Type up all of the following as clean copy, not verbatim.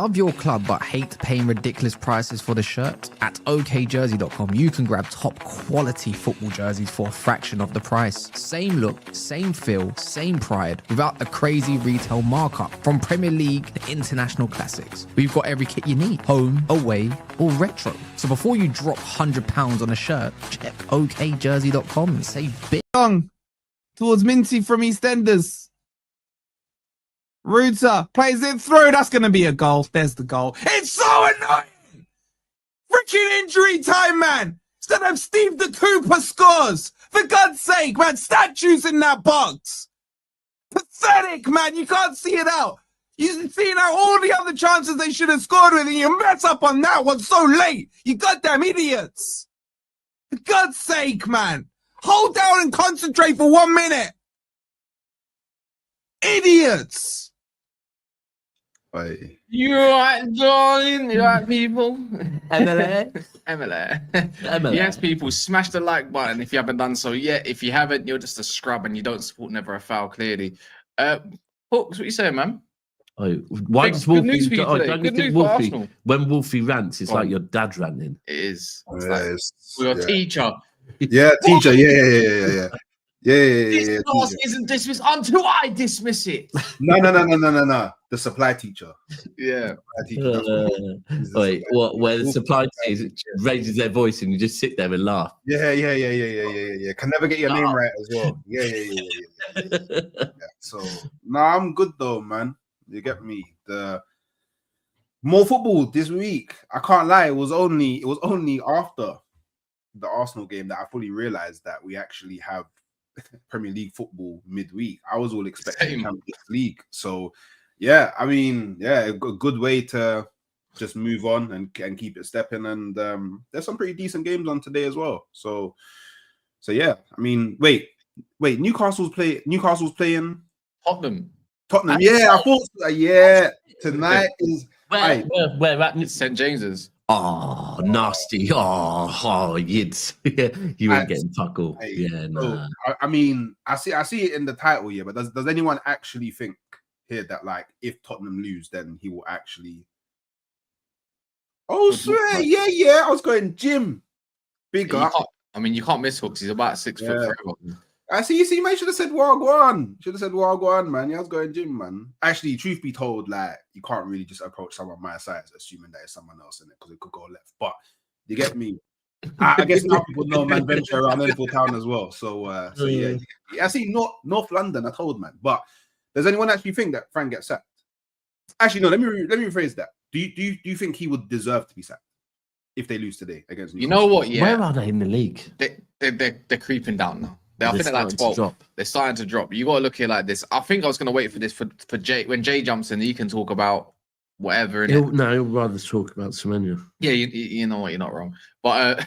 Love your club but hate paying ridiculous prices for the shirt? At okjersey.com, you can grab top quality football jerseys for a fraction of the price. Same look, same feel, same pride, without the crazy retail markup. From Premier League to international classics, we've got every kit you need, home, away, or retro. So before you drop £100 on a shirt, check okjersey.com and save big. Towards Minty from EastEnders. Ruta plays it through. That's going to be a goal. There's the goal. It's so annoying. Freaking injury time, man. Instead of Steve the Cooper scores. For God's sake, man. Statues in that box. Pathetic, man. You can't see it out. You see now all the other chances they should have scored with, and you mess up on that one so late. You goddamn idiots. For God's sake, man. Hold down and concentrate for 1 minute. Idiots. You right, darling? You right, people? MLS. Yes, people, smash the like button if you haven't done so yet. If you haven't, you're just a scrub and you don't support Never a Foul, clearly. Hooks, what you saying, man? Why does Wolfie? Wolfie, when Wolfie rants, it's like your dad ranting. It is. It's like your teacher. Yeah, teacher. Yeah. This class isn't dismissed until I dismiss it. No. The supply teacher. Yeah. Wait, what? Where the supply teacher raises their voice and you just sit there and laugh. Yeah. Can never get your name right as well. Yeah. So, I'm good though, man. You get me? The more football this week. I can't lie. It was only after the Arsenal game that I fully realized that we actually have Premier League football midweek. I was all expecting Champions League. So, yeah, I mean, a good way to just move on and keep it stepping. And there's some pretty decent games on today as well. So yeah. I mean, wait. Newcastle's playing Tottenham. Yeah, I thought. Yeah, tonight is where at St James's. Oh, nasty. Oh, yids. You ain't getting tuckle. Nah. I mean, I see it in the title, but does anyone actually think here that, like, if Tottenham lose, then he will actually... Oh, swear, yeah. I was going gym. Big up. You can't miss Hooks. He's about 6 foot forever. I see. You see, man, should have said Wagwan. Should have said Wagwan, man. Yeah, I was going gym, man. Actually, truth be told, like, you can't really just approach someone my size assuming that it's someone else in it because it could go left. But you get me. I guess now people know man venture around Liverpool town as well. So yeah. I see North London. I told, man. But does anyone actually think that Frank gets sacked? Actually, no. Let me rephrase that. Do you think he would deserve to be sacked if they lose today against Newcastle? You know what? Yeah. Where are they in the league? They're creeping down now. I think they're like 12. They're starting to drop. You got to look here like this. I think I was going to wait for this for Jay. When Jay jumps in, he can talk about whatever. He'll rather talk about Semenya. Yeah, you know what? You're not wrong. But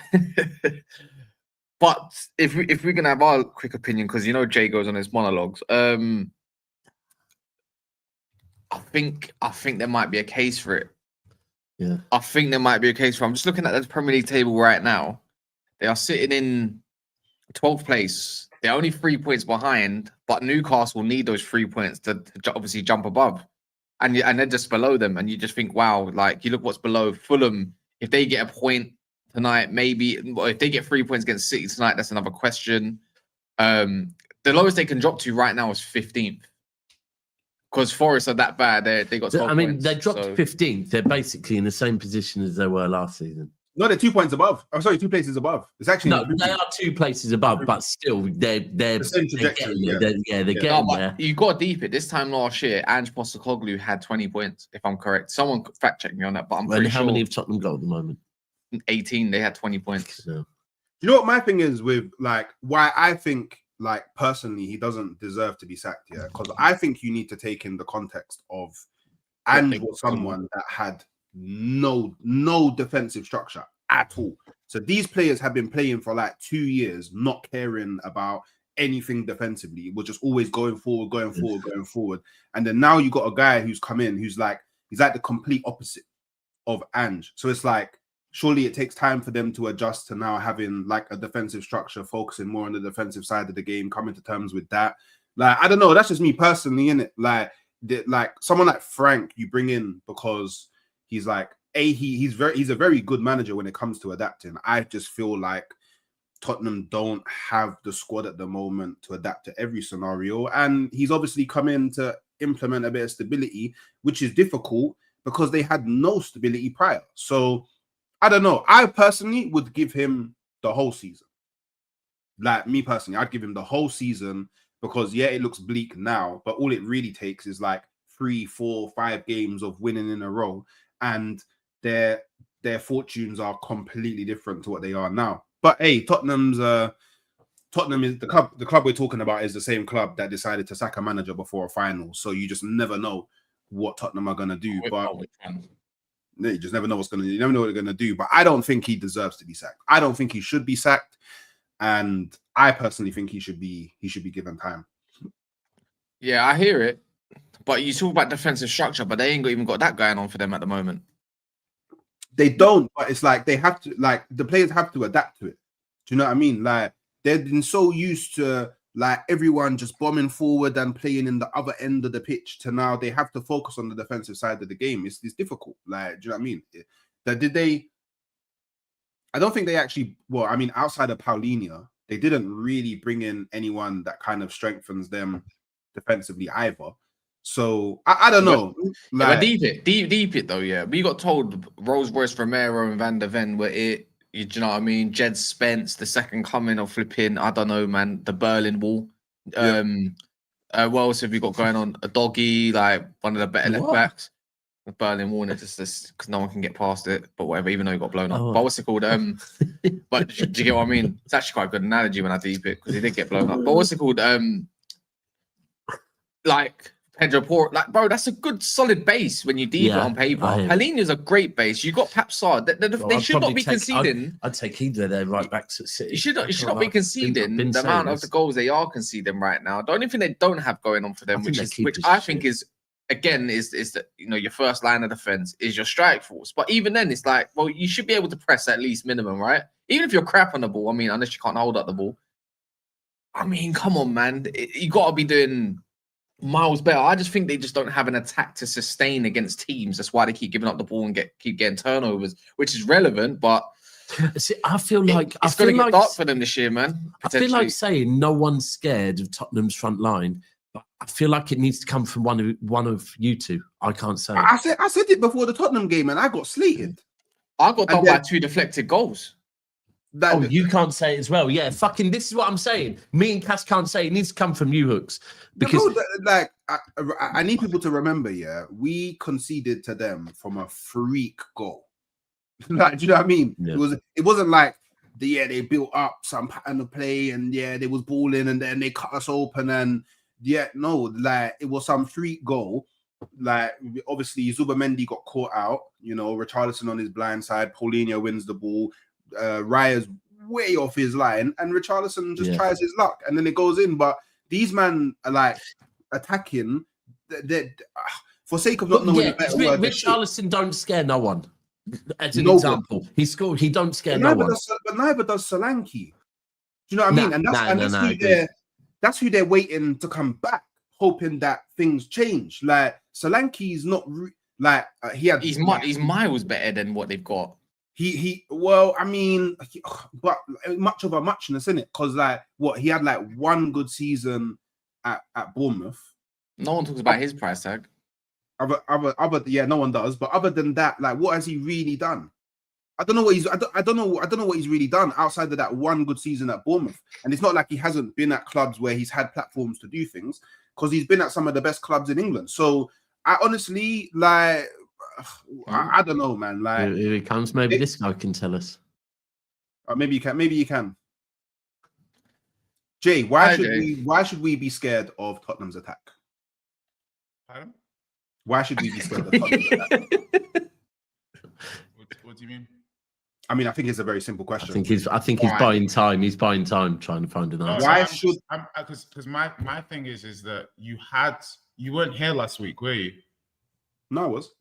but if we're going to have our quick opinion, because Jay goes on his monologues. I think there might be a case for it. Yeah. I think there might be a case for it. I'm just looking at the Premier League table right now. They are sitting in 12th place. They're only 3 points behind, but Newcastle need those 3 points to obviously jump above, and they're just below them. And you just think, wow, like you look what's below Fulham. If they get a point tonight, maybe if they get 3 points against City tonight, that's another question. The lowest they can drop to right now is 15th, because Forest are that bad. They got 12 points. They dropped to 15th. They're basically in the same position as they were last season. No, they're 2 points above. I'm sorry, 2 places above. It's actually they are 2 places above, but still they're the same trajectory. They're getting there. You got deep it. This time last year, Ange Postecoglou had 20 points, if I'm correct. Someone fact check me on that, but I'm pretty sure. How many have Tottenham got at the moment? 18. They had 20 points. So. You know what my thing is with, like, why I think, like, personally he doesn't deserve to be sacked, because I think you need to take in the context of Ange was someone that had no defensive structure at all. So these players have been playing for like 2 years, not caring about anything defensively. We're just always going forward. And then now you got a guy who's come in he's like the complete opposite of Ange. So it's like, surely it takes time for them to adjust to now having like a defensive structure, focusing more on the defensive side of the game, coming to terms with that. Like, I don't know. That's just me personally, innit? Like someone like Frank, you bring in because he's like he's a very good manager when it comes to adapting. I just feel like Tottenham don't have the squad at the moment to adapt to every scenario, and he's obviously come in to implement a bit of stability, which is difficult because they had no stability prior. So I don't know. I personally would give him the whole season. Like me personally, I'd give him the whole season because yeah, it looks bleak now, but all it really takes is like 3, 4, 5 games of winning in a row, and their fortunes are completely different to what they are now. But hey, Tottenham is the club. The club we're talking about is the same club that decided to sack a manager before a final. So you just never know what Tottenham are gonna do. But you just never know what's gonna. You never know what they're gonna do. But I don't think he deserves to be sacked. I don't think he should be sacked, and I personally think he should be given time. Yeah, I hear it. But you talk about defensive structure, but they ain't even got that going on for them at the moment. They don't, but it's like they have to, like the players have to adapt to it. Do you know what I mean? Like they've been so used to like everyone just bombing forward and playing in the other end of the pitch to now they have to focus on the defensive side of the game. It's difficult. Like, do you know what I mean? I don't think they actually, well, I mean, outside of Paulinho, they didn't really bring in anyone that kind of strengthens them defensively either. So I don't know. But deep it though. Yeah, we got told Rolls Royce, Romero, and Van der Ven were it. Do you know what I mean? Jed Spence, the second coming of flipping. I don't know, man. The Berlin Wall. Yeah. What else have you got going on? A doggy, like one of the better left backs. The Berlin Wall, just because no one can get past it. But whatever, even though he got blown up. But what's it called? But do you get what I mean? It's actually quite a good analogy when I deep it because he did get blown up. But what's it called? Like. Pedro Porro, like, bro, that's a good solid base when you deep it on paper. Paulinho's a great base. You got Pep Sard. They should not be conceding. I'd take either of their right backs at City. You should not be conceding the amount of the goals they are conceding right now. The only thing they don't have going on for them, which I think is again is that your first line of defense is your strike force. But even then, it's like, well, you should be able to press at least minimum, right? Even if you're crap on the ball. I mean, unless you can't hold up the ball. I mean, come on, man. You got to be doing miles better. I just think they just don't have an attack to sustain against teams. That's why they keep giving up the ball and keep getting turnovers, which is relevant. But see, I feel like it's going to get dark for them this year, man. I feel like saying no one's scared of Tottenham's front line, but I feel like it needs to come from one of you two. I can't say. I said it before the Tottenham game, and I got slated. I got done by 2 deflected goals. You can't say it as well. Yeah, fucking. This is what I'm saying. Me and Cass can't say it. Needs to come from you, Hooks. Because I need people to remember. Yeah, we conceded to them from a freak goal. Like, do you know what I mean? Yeah. It wasn't like they built up some pattern of play and they was balling and then they cut us open and like it was some freak goal. Like obviously Zubamendi got caught out. Richarlison on his blind side. Paulinho wins the ball. Raya's way off his line and Richarlison just tries his luck and then it goes in. But these men are like attacking for sake of not knowing a better word. Richarlison don't scare no one. As an example, he scored. He don't scare no one. But neither does Solanke. Do you know what I mean? And that's who they're waiting to come back, hoping that things change. Like Solanke's not he's miles better than what they've got. Well, I mean, but much of a muchness, isn't it? Because he had like one good season at Bournemouth. No one talks about his price tag. No one does. But other than that, like, what has he really done? I don't know what he's really done outside of that one good season at Bournemouth. And it's not like he hasn't been at clubs where he's had platforms to do things, because he's been at some of the best clubs in England. So I honestly I don't know, man. Like, here he comes. Maybe this guy can tell us. Maybe you can. Jay, why should we be scared of Tottenham's attack? Pardon? Why should we be scared of Tottenham's attack? What do you mean? I mean, I think it's a very simple question. I think he's buying time. He's buying time trying to find an answer. Why should? Because my thing is that you weren't here last week, were you? No, I was.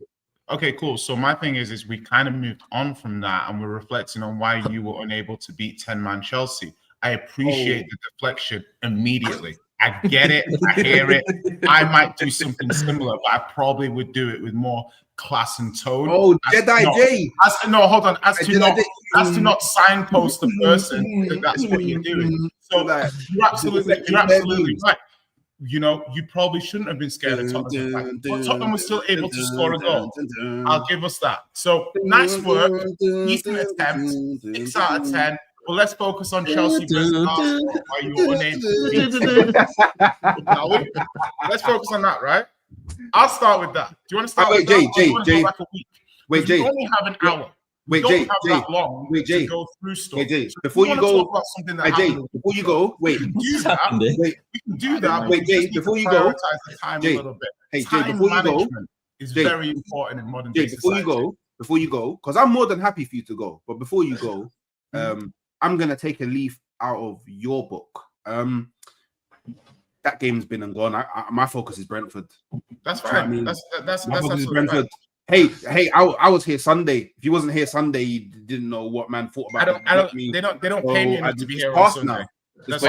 Okay, cool. So my thing is we kind of moved on from that and we're reflecting on why you were unable to beat 10-man Chelsea. I appreciate the deflection immediately. I get it. I hear it. I might do something similar, but I probably would do it with more class and tone. Oh, Jedi J. Hold on. As to not signpost the person that that's what you're doing. So you're absolutely right. You know, you probably shouldn't have been scared of Tottenham. But Tottenham was still able to score a goal. I'll give us that. So nice work. Decent attempt. 6 out of 10. Well, let's focus on Chelsea versus Arsenal. Why you were unable to beat. Let's focus on that, right? I'll start with that. Do you want to start with that? Jay. Wait, Jay. We only have an hour. Wait, Jay. Have that long to go through stuff. Wait, Jay. Before you go, before you go, wait. We can do that. Wait, Jay. Before you go, the time a little bit. Hey, Jay. Before you go, is very important in modern day society. Before you go, because I'm more than happy for you to go. But before you go, I'm gonna take a leaf out of your book. That game's been and gone. My focus is Brentford. That's fine. I mean, that's Brentford. Right. Hey, I was here Sunday. If you wasn't here Sunday, you didn't know what man thought about me. They don't pay me enough to be here on Sunday. Wait.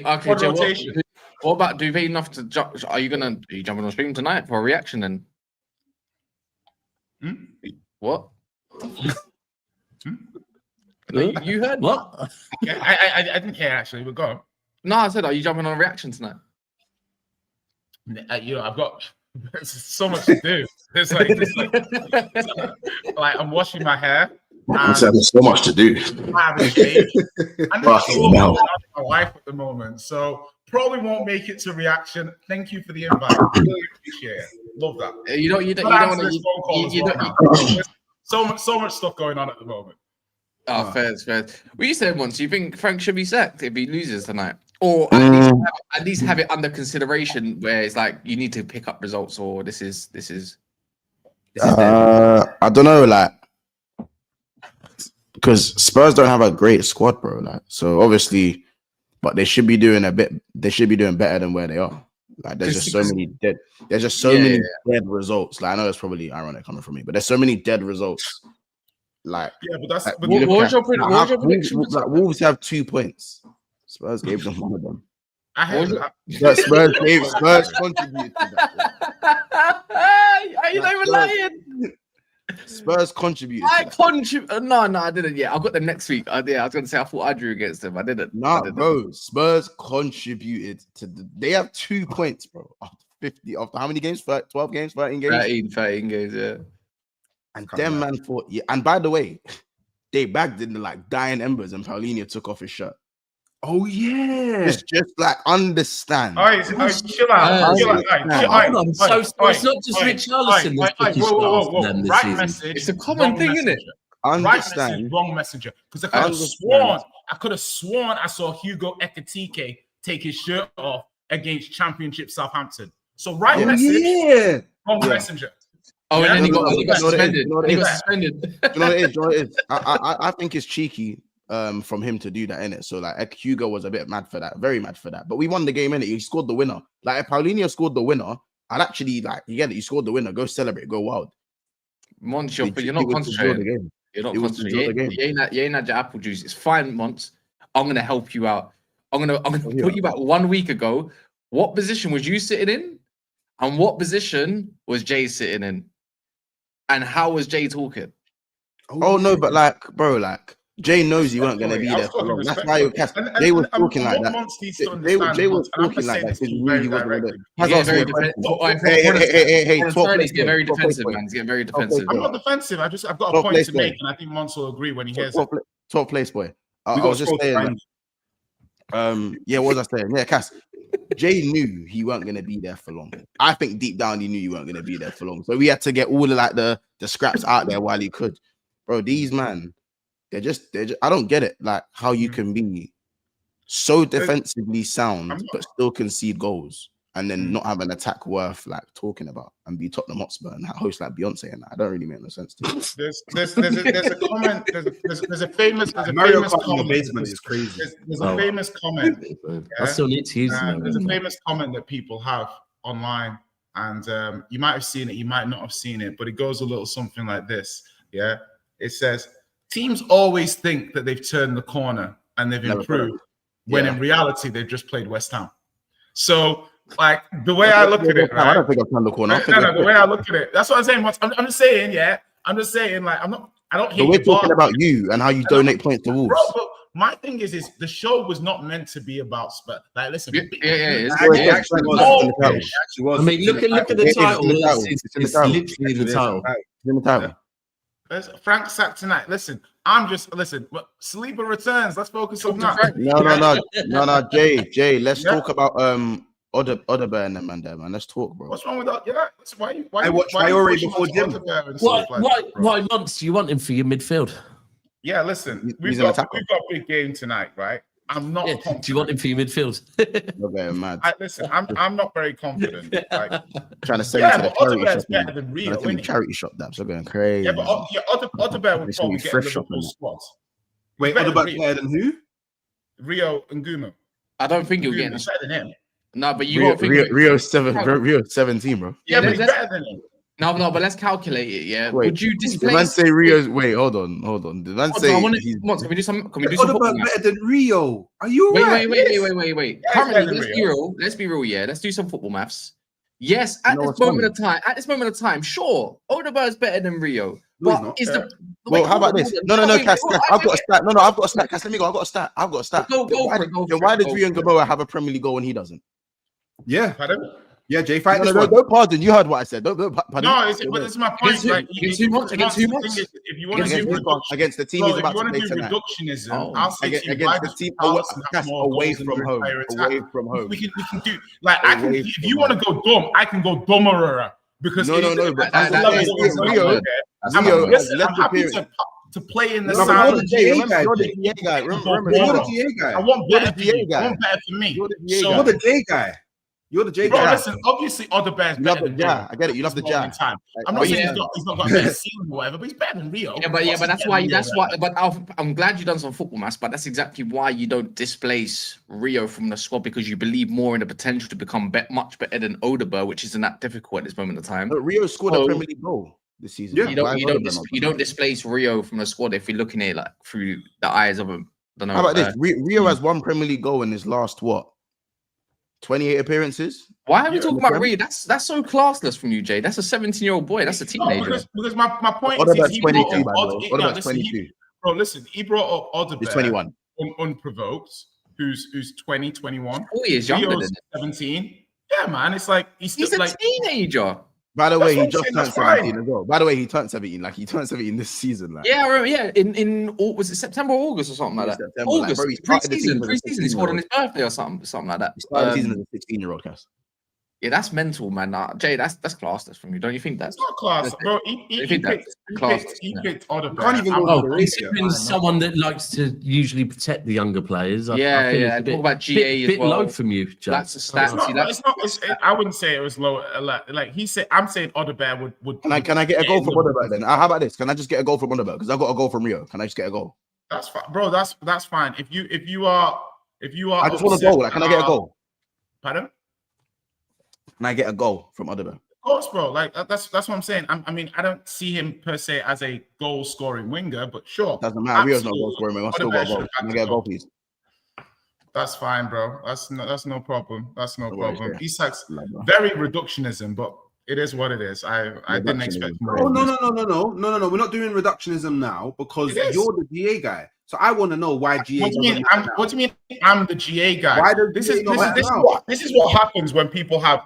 Okay, Jay, what about, do you pay enough to jump? Are you jumping on stream tonight for a reaction then? What? You heard what? Yeah, I didn't hear actually, but go on. No, I said, are you jumping on a reaction tonight? I've got so much to do. It's like I'm washing my hair. There's so much to do. I have a shave. And my wife at the moment, so probably won't make it to reaction. Thank you for the invite. Really appreciate it. Love that. You don't want to. So much stuff going on at the moment. Oh, fair. Well, you said once you think Frank should be sacked if he loses tonight, or at least have it under consideration, where it's like you need to pick up results, or this is. I don't know, like, because Spurs don't have a great squad, bro. Like, so obviously, but they should be doing They should be doing better than where they are. Like, there's just so many dead. There's just so many dead results. Like, I know it's probably ironic coming from me, but there's so many dead results. Like, but that's. What was your prediction? Like, Wolves have 2 points. Spurs gave them one of them. Spurs contributed to that. Are you not even lying? Spurs contributed. No, I didn't. Yeah, I got them next week. I was going to say I thought I drew against them. I didn't. Bro. Spurs contributed to they have 2 points, bro. After how many games? 12 games, 13 games? 13 games, yeah. And them man thought, and by the way, they bagged in the like dying embers and Paulinho took off his shirt. Oh yeah. Just like understand. All right, chill out. Hold on. So it's not just Richarlison Whoa. Right message. It's a common thing, isn't it? Understand. Right message, wrong messenger. Because I could have sworn I saw Hugo Ekitike take his shirt off against Championship Southampton. So message, wrong messenger. Oh, and then he got suspended. He got suspended. You know what it is? I think it's cheeky from him to do that, innit? So like Hugo was a bit mad for that, very mad for that. But we won the game, innit? He scored the winner. Like if Paulinho scored the winner, I'd actually like, you get it, you scored the winner, go celebrate, go wild. Mons, you're not concentrating. You're not concentrating. You ain't had your apple juice. It's fine, Mons. I'm gonna help you out. I'm gonna put you back 1 week ago. What position was you sitting in? And what position was Jay sitting in? And how was Jay talking? Oh no, but like, bro, like Jay knows you weren't gonna be there for long. That's why Jay was talking like that. Jay was talking like that. Hey, he's getting very defensive, man. He's getting very defensive. I'm not defensive. I've got a point to make, and I think Mons will agree when he hears it. Top place, boy. I was just saying. What was I saying? Yeah, Cass. Jay knew he weren't gonna be there for long. I think deep down he knew you weren't gonna be there for long. So we had to get all of like the scraps out there while he could. Bro, these man, they're just I don't get it. Like how you can be so defensively sound but still concede goals and then not have an attack worth like talking about and be Tottenham Hotspur and host like Beyonce and that. I don't really make no sense to me. There's a comment. There's a famous comment. Basement is crazy. There's a famous comment. I still need to use it. There's a famous comment that people have online, and you might have seen it, you might not have seen it, but it goes a little something like this. Yeah, it says teams always think that they've turned the corner and they've improved, when in reality they've just played West Ham. So Like the way I look at it, I right? don't think I've turned the corner. No, the way I look at it, that's what I'm saying. I'm just saying, yeah. I'm just saying, like, I don't hate. But we're talking about you and how you donate points to Wolves. Bro, but my thing is the show was not meant to be about Spurs. Like, listen, It actually was. I mean, look at the title. It's literally the title. In the title. Frank sacked tonight. Listen, but Saliba returns. Let's focus on that. No, Jay. Let's talk about Odegaard and them man there, man. Let's talk, bro. What's wrong with that? Yeah, why I watched Traore before Jim. Why months do you want him for your midfield? Yeah, listen, we've got a big game tonight, right? I'm not. Do you want him for your midfield? You're mad. Listen, I'm not very confident. Like, trying to sell you to the charity Odegaard's shop. better than Rio. The charity shop, that's going crazy. Yeah, but Odegaard would probably get Liverpool squads. Wait, Odegaard better than who? Rio and Gumo. I don't think he'll get better than him. No, but you got Rio's 17, bro. Yeah, but he's better than him. No, but let's calculate it. Yeah, wait, would you displace? The man say Rio's. Wait, hold on. The man say. Can we do some? Can we do some? Odegaard better than Rio. Are you right? Wait. Yeah, Currently, let's be real. Yeah, let's do some football maths. Yes, at this moment of time, sure, Odegaard's better than Rio. No, but is the well? How about this? No, Cass. I've got a stat. No, I've got a stat. Cass, let me go. I've got a stat. Go for it. Why does Rio and Gamboa have a Premier League goal when he doesn't? Yeah. Pardon? Yeah, Jay, fight this no, one. don't pardon. You heard what I said. Don't pardon. No, but it's my point. Against who months? If you want to do against the team he's about to play tonight. Reductionism, I'll say against the team away from home. Away from home. We can do like I can. If you want to go dumb, I can go dumberer because no. But Rio. I'm happy to play in the sound. You're the GA guy. Remember, you're the GA guy. I want better for you. I want better for me. You're the J guy. You're the J guy. Bro, listen, obviously Odegaard's better than Rio. I get it. You love the J. I'm not saying he's not got a better ceiling or whatever, but he's better than Rio. Yeah, but that's why. But I'm glad you done some football maths. But that's exactly why you don't displace Rio from the squad, because you believe more in the potential to become much better than Odegaard, which isn't that difficult at this moment of time. But Rio scored a Premier League goal this season. Yeah. You don't displace Rio from the squad if you're looking at it like through the eyes of a. Don't know. How about this? Rio has one Premier League goal in his last 28 appearances. Why are we talking about Rio? That's so classless from you, Jay. That's a 17-year-old boy. That's a teenager. Because my point is he 22, What about 22? Bro, listen, he brought up Odegaard. He's 21. Unprovoked, who's 20, 21. 4 years younger than 17. Yeah, man. It's like he's a teenager. By the way, he just turned 17 as well. By the way, he turned 17. Like he turned 17 this season. Like. Yeah, I remember, yeah. In was it September or August or something like that? September, August. Like, Pre-season. He scored on his birthday or something like that. He started the season as a 16-year-old, Cass. Yeah, that's mental, man. Jay, that's classless from you. Don't you think that's not class, bro? He picked Odegaard. Can't even go considering someone that likes to usually protect the younger players. Yeah. Talk about GA as well. Bit low from you, Jack. That's a stat. I wouldn't say it was low. Like he said, I'm saying Odegaard would. Can I get a goal from Odegaard then? How about this? Can I just get a goal from Odegaard? Because I got a goal from Rio. Can I just get a goal? That's fine, bro. That's fine. If you are, I just want a goal. Like, can I get a goal? Pardon? Can I get a goal from Odegaard? Of course, bro. Like that's what I'm saying. I mean, I don't see him per se as a goal-scoring winger, but sure. Doesn't matter. Rio's not goal-scoring winger. I still got a goal. Can I get a goal, please? That's fine, bro. That's no problem. That's no problem. Isak's very reductionism, but it is what it is. I didn't expect more. Oh, no. We're not doing reductionism now because you're the GA guy. So I want to know why GA. What do you mean? I'm the GA guy. Why this is what happens when people have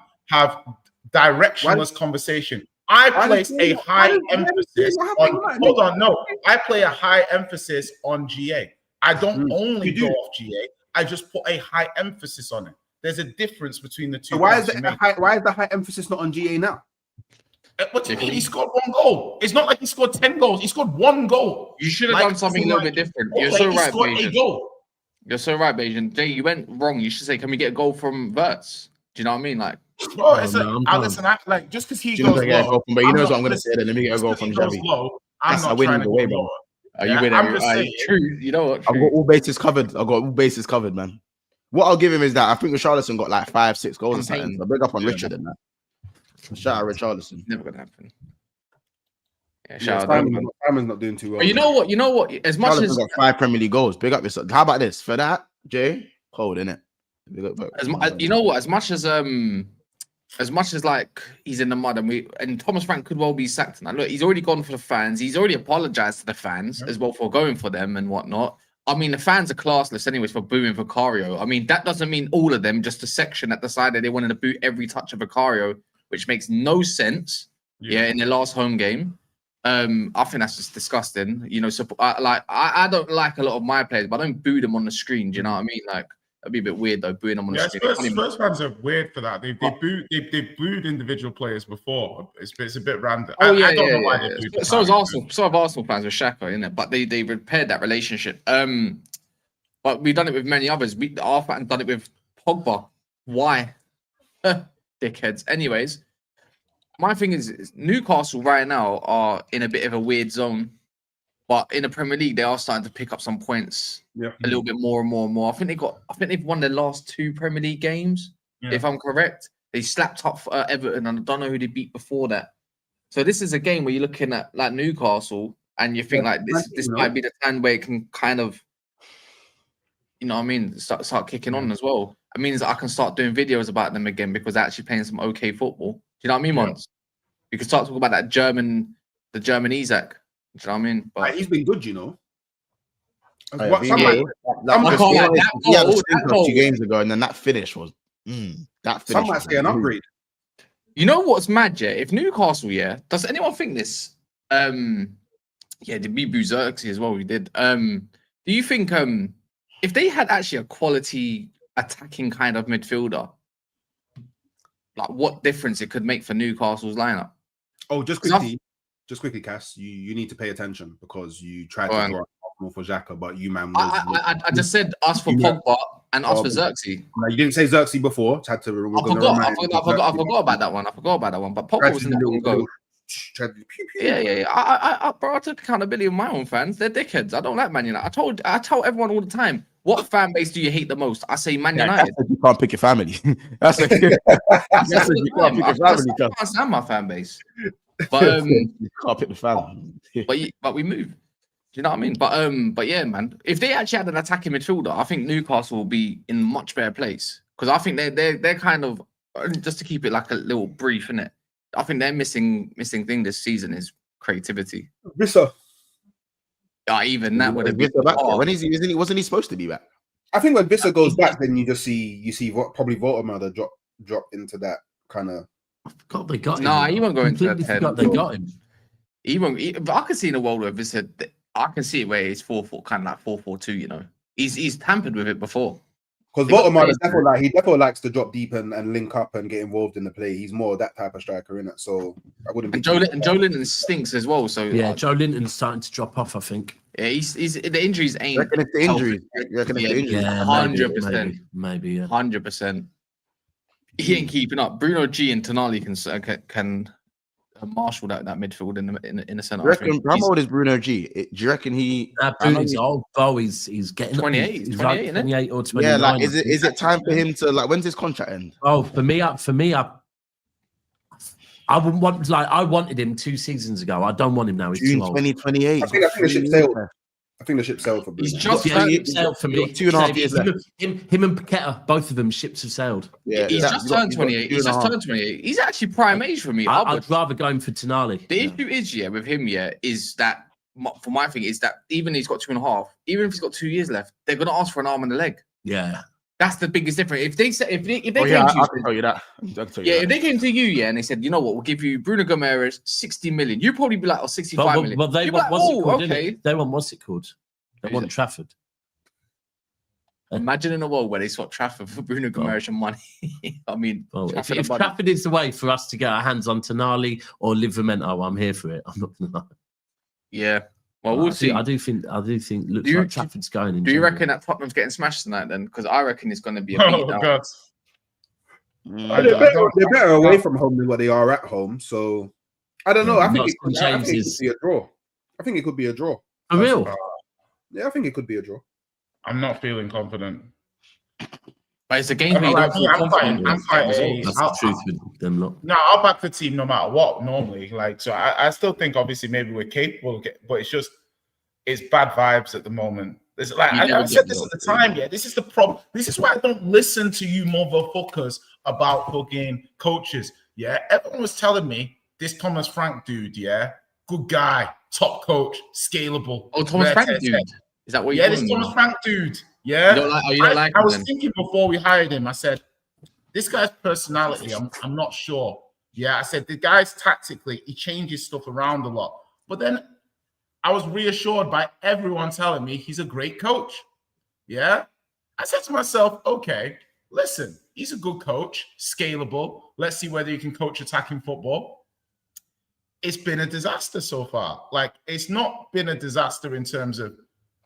directionless conversation. I place a high emphasis on. Hold on, no. I play a high emphasis on GA. I don't only go off GA. I just put a high emphasis on it. There's a difference between the two. So why is the high emphasis not on GA now? What do you mean? He scored one goal. It's not like he scored 10 goals. He scored one goal. You should have done something a little bit different. You're so right, Bajan. You're so right, Bajan. Jay, you went wrong. You should say, "Can we get a goal from Verts?" Do you know what I mean? Like, bro, listen. Like just because he goes low, but he knows what I'm going to say. Then let me get a goal from Javi. I'm not trying to way, bro. You win. True. You know what? I've got all bases covered. Man. What I'll give him is that I think Richarlison got like 5-6 goals or something. So big up on Richard and that. Shout out Richarlison. Never gonna happen. Simon's not doing too well. But you know what? As much as got 5 Premier League goals, big up yourself. How about this? For that, Jay, cold, innit? You know what? As much as like he's in the mud, and Thomas Frank could well be sacked. Now look, he's already gone for the fans. He's already apologized to the fans as well for going for them and whatnot. I mean, the fans are classless anyways for booing Vicario. I mean, that doesn't mean all of them, just a section that decided they wanted to boot every touch of Vicario, which makes no sense. Yeah, in their last home game. I think that's just disgusting. You know, so I don't like a lot of my players, but I don't boo them on the screen. Do you know what I mean? Like, that'd be a bit weird though, booing them on the screen. Spurs fans are weird for that. They've booed individual players before. It's a bit random. I don't know why they booed. So have Arsenal fans with Xhaka, isn't it? But they repaired that relationship. But we've done it with many others. Our fans done it with Pogba. Why? Dickheads. Anyways, my thing is Newcastle right now are in a bit of a weird zone. But in the Premier League, they are starting to pick up some points a little bit more and more and more. I think they've won their last 2 Premier League games, if I'm correct. They slapped up Everton, and I don't know who they beat before that. So this is a game where you're looking at like Newcastle, and you think like this might be the time where it can kind of, you know what I mean, start kicking on as well. It means that I can start doing videos about them again because they're actually playing some okay football. Do you know what I mean, Mons? You can start talking about the German Isaac. Do you know what I mean? But he's been good, you know. That 2 games ago, and then that finish was some might say an upgrade. You know what's mad, yeah? If Newcastle, does anyone think this? Did we boo Xerxes as well? We did. Do you think if they had actually a quality attacking kind of midfielder, like what difference it could make for Newcastle's lineup? Oh, just quickly, Cass, you need to pay attention because you tried to draw Arsenal for Xhaka, but you man was. I just said us for Pogba and us for Xerxes. No, you didn't say Xerxes before. I forgot about that one. But Pogba was in the go. I took accountability of my own fans. They're dickheads. I don't like Man United. I tell everyone all the time. What fan base do you hate the most? I say Man United. You can't pick your family. You can't pick your family. I can't stand my fan base. But you can't pick the family. but we move. Do you know what I mean? But yeah, man. If they actually had an attacking midfielder, I think Newcastle will be in a much better place because I think they're kind of, just to keep it like a little brief, innit? I think their missing thing this season is creativity. Vissa. Even that would have been back. When wasn't he supposed to be back? I think when Vissa goes back, then you see probably Voldemort drop into that kind of. I forgot they got him. Nah, he won't go into that 10. They got him. He won't. But I can see in a world where Vissa, I can see it where he's 4-4, kind of like 4-4-2. You know, he's tampered with it before. Because Voldemort is definitely likes to drop deep and link up and get involved in the play. He's more that type of striker, innit? So I wouldn't. And Joe Linton stinks as well. So yeah, Joe Linton's starting to drop off. I think. Yeah, he's the injuries ain't. I reckon it's the injuries. Yeah, 100%. Maybe 100%. He ain't keeping up. Bruno G and Tonali can marshal that midfield in the centre. How old is Bruno G? Do you reckon he? Bruno's old. Oh, he's getting 28. He's 28, like 28 or 29. Yeah, like is it time for him to when's his contract end? Oh, for me, I wouldn't want I wanted him 2 seasons ago. I don't want him now. He's June too old. 2028. I think the ship sailed. I think the ship sailed for Bruno. He's just sailed for me. 2.5 years left. Him and Paqueta, both of them, ships have sailed. Yeah, he's just turned 28. He's actually prime age for me. I'd rather go in for Tonali. The issue is, with him, is that for my thing is that even he's got 2.5, even if he's got 2 years left, they're gonna ask for an arm and a leg. Yeah. That's the biggest difference. If they came to you, I can tell you that. If they came to you, and they said, you know what, we'll give you Bruno Gomes 60 million, you'd probably be like, 65 million. Well, they want what's it called? They want Trafford. Imagine in a world where they swap Trafford for Bruno Gomes and money. I mean, if Trafford is the way for us to get our hands on Tonali or Livramento, I'm here for it. I'm not gonna lie. Yeah. Well, we'll see. I do think. Looks like Trafford's going in. Do you reckon that Tottenham's getting smashed tonight then? Because I reckon it's going to be a beatdown. God. They're better away from home than what they are at home. So I don't know. I think it could be a draw. I think it could be a draw. For real? Yeah, I think it could be a draw. I'm not feeling confident. But it's a game where That's the truth with them lot. No, I'll back the team no matter what. Normally, I still think obviously maybe we're capable, but it's bad vibes at the moment. It's like You never I said get this at the lost, time. Yeah, this is the problem. This is why I don't listen to you motherfuckers about fucking coaches. Yeah, everyone was telling me this Thomas Frank dude. Yeah, good guy, top coach, scalable. Oh, Thomas rare Frank, test. dude. Is that what Yeah, you're this calling Thomas him? Frank dude. You Yeah, don't like? Oh, you don't like I him was then? thinking before we hired him. I said, this guy's personality, I'm not sure. Yeah, I said the guy's tactically, he changes stuff around a lot. But then I was reassured by everyone telling me he's a great coach. Yeah. I said to myself, okay, listen, he's a good coach, scalable. Let's see whether he can coach attacking football. It's been a disaster so far. Like, it's not been a disaster in terms of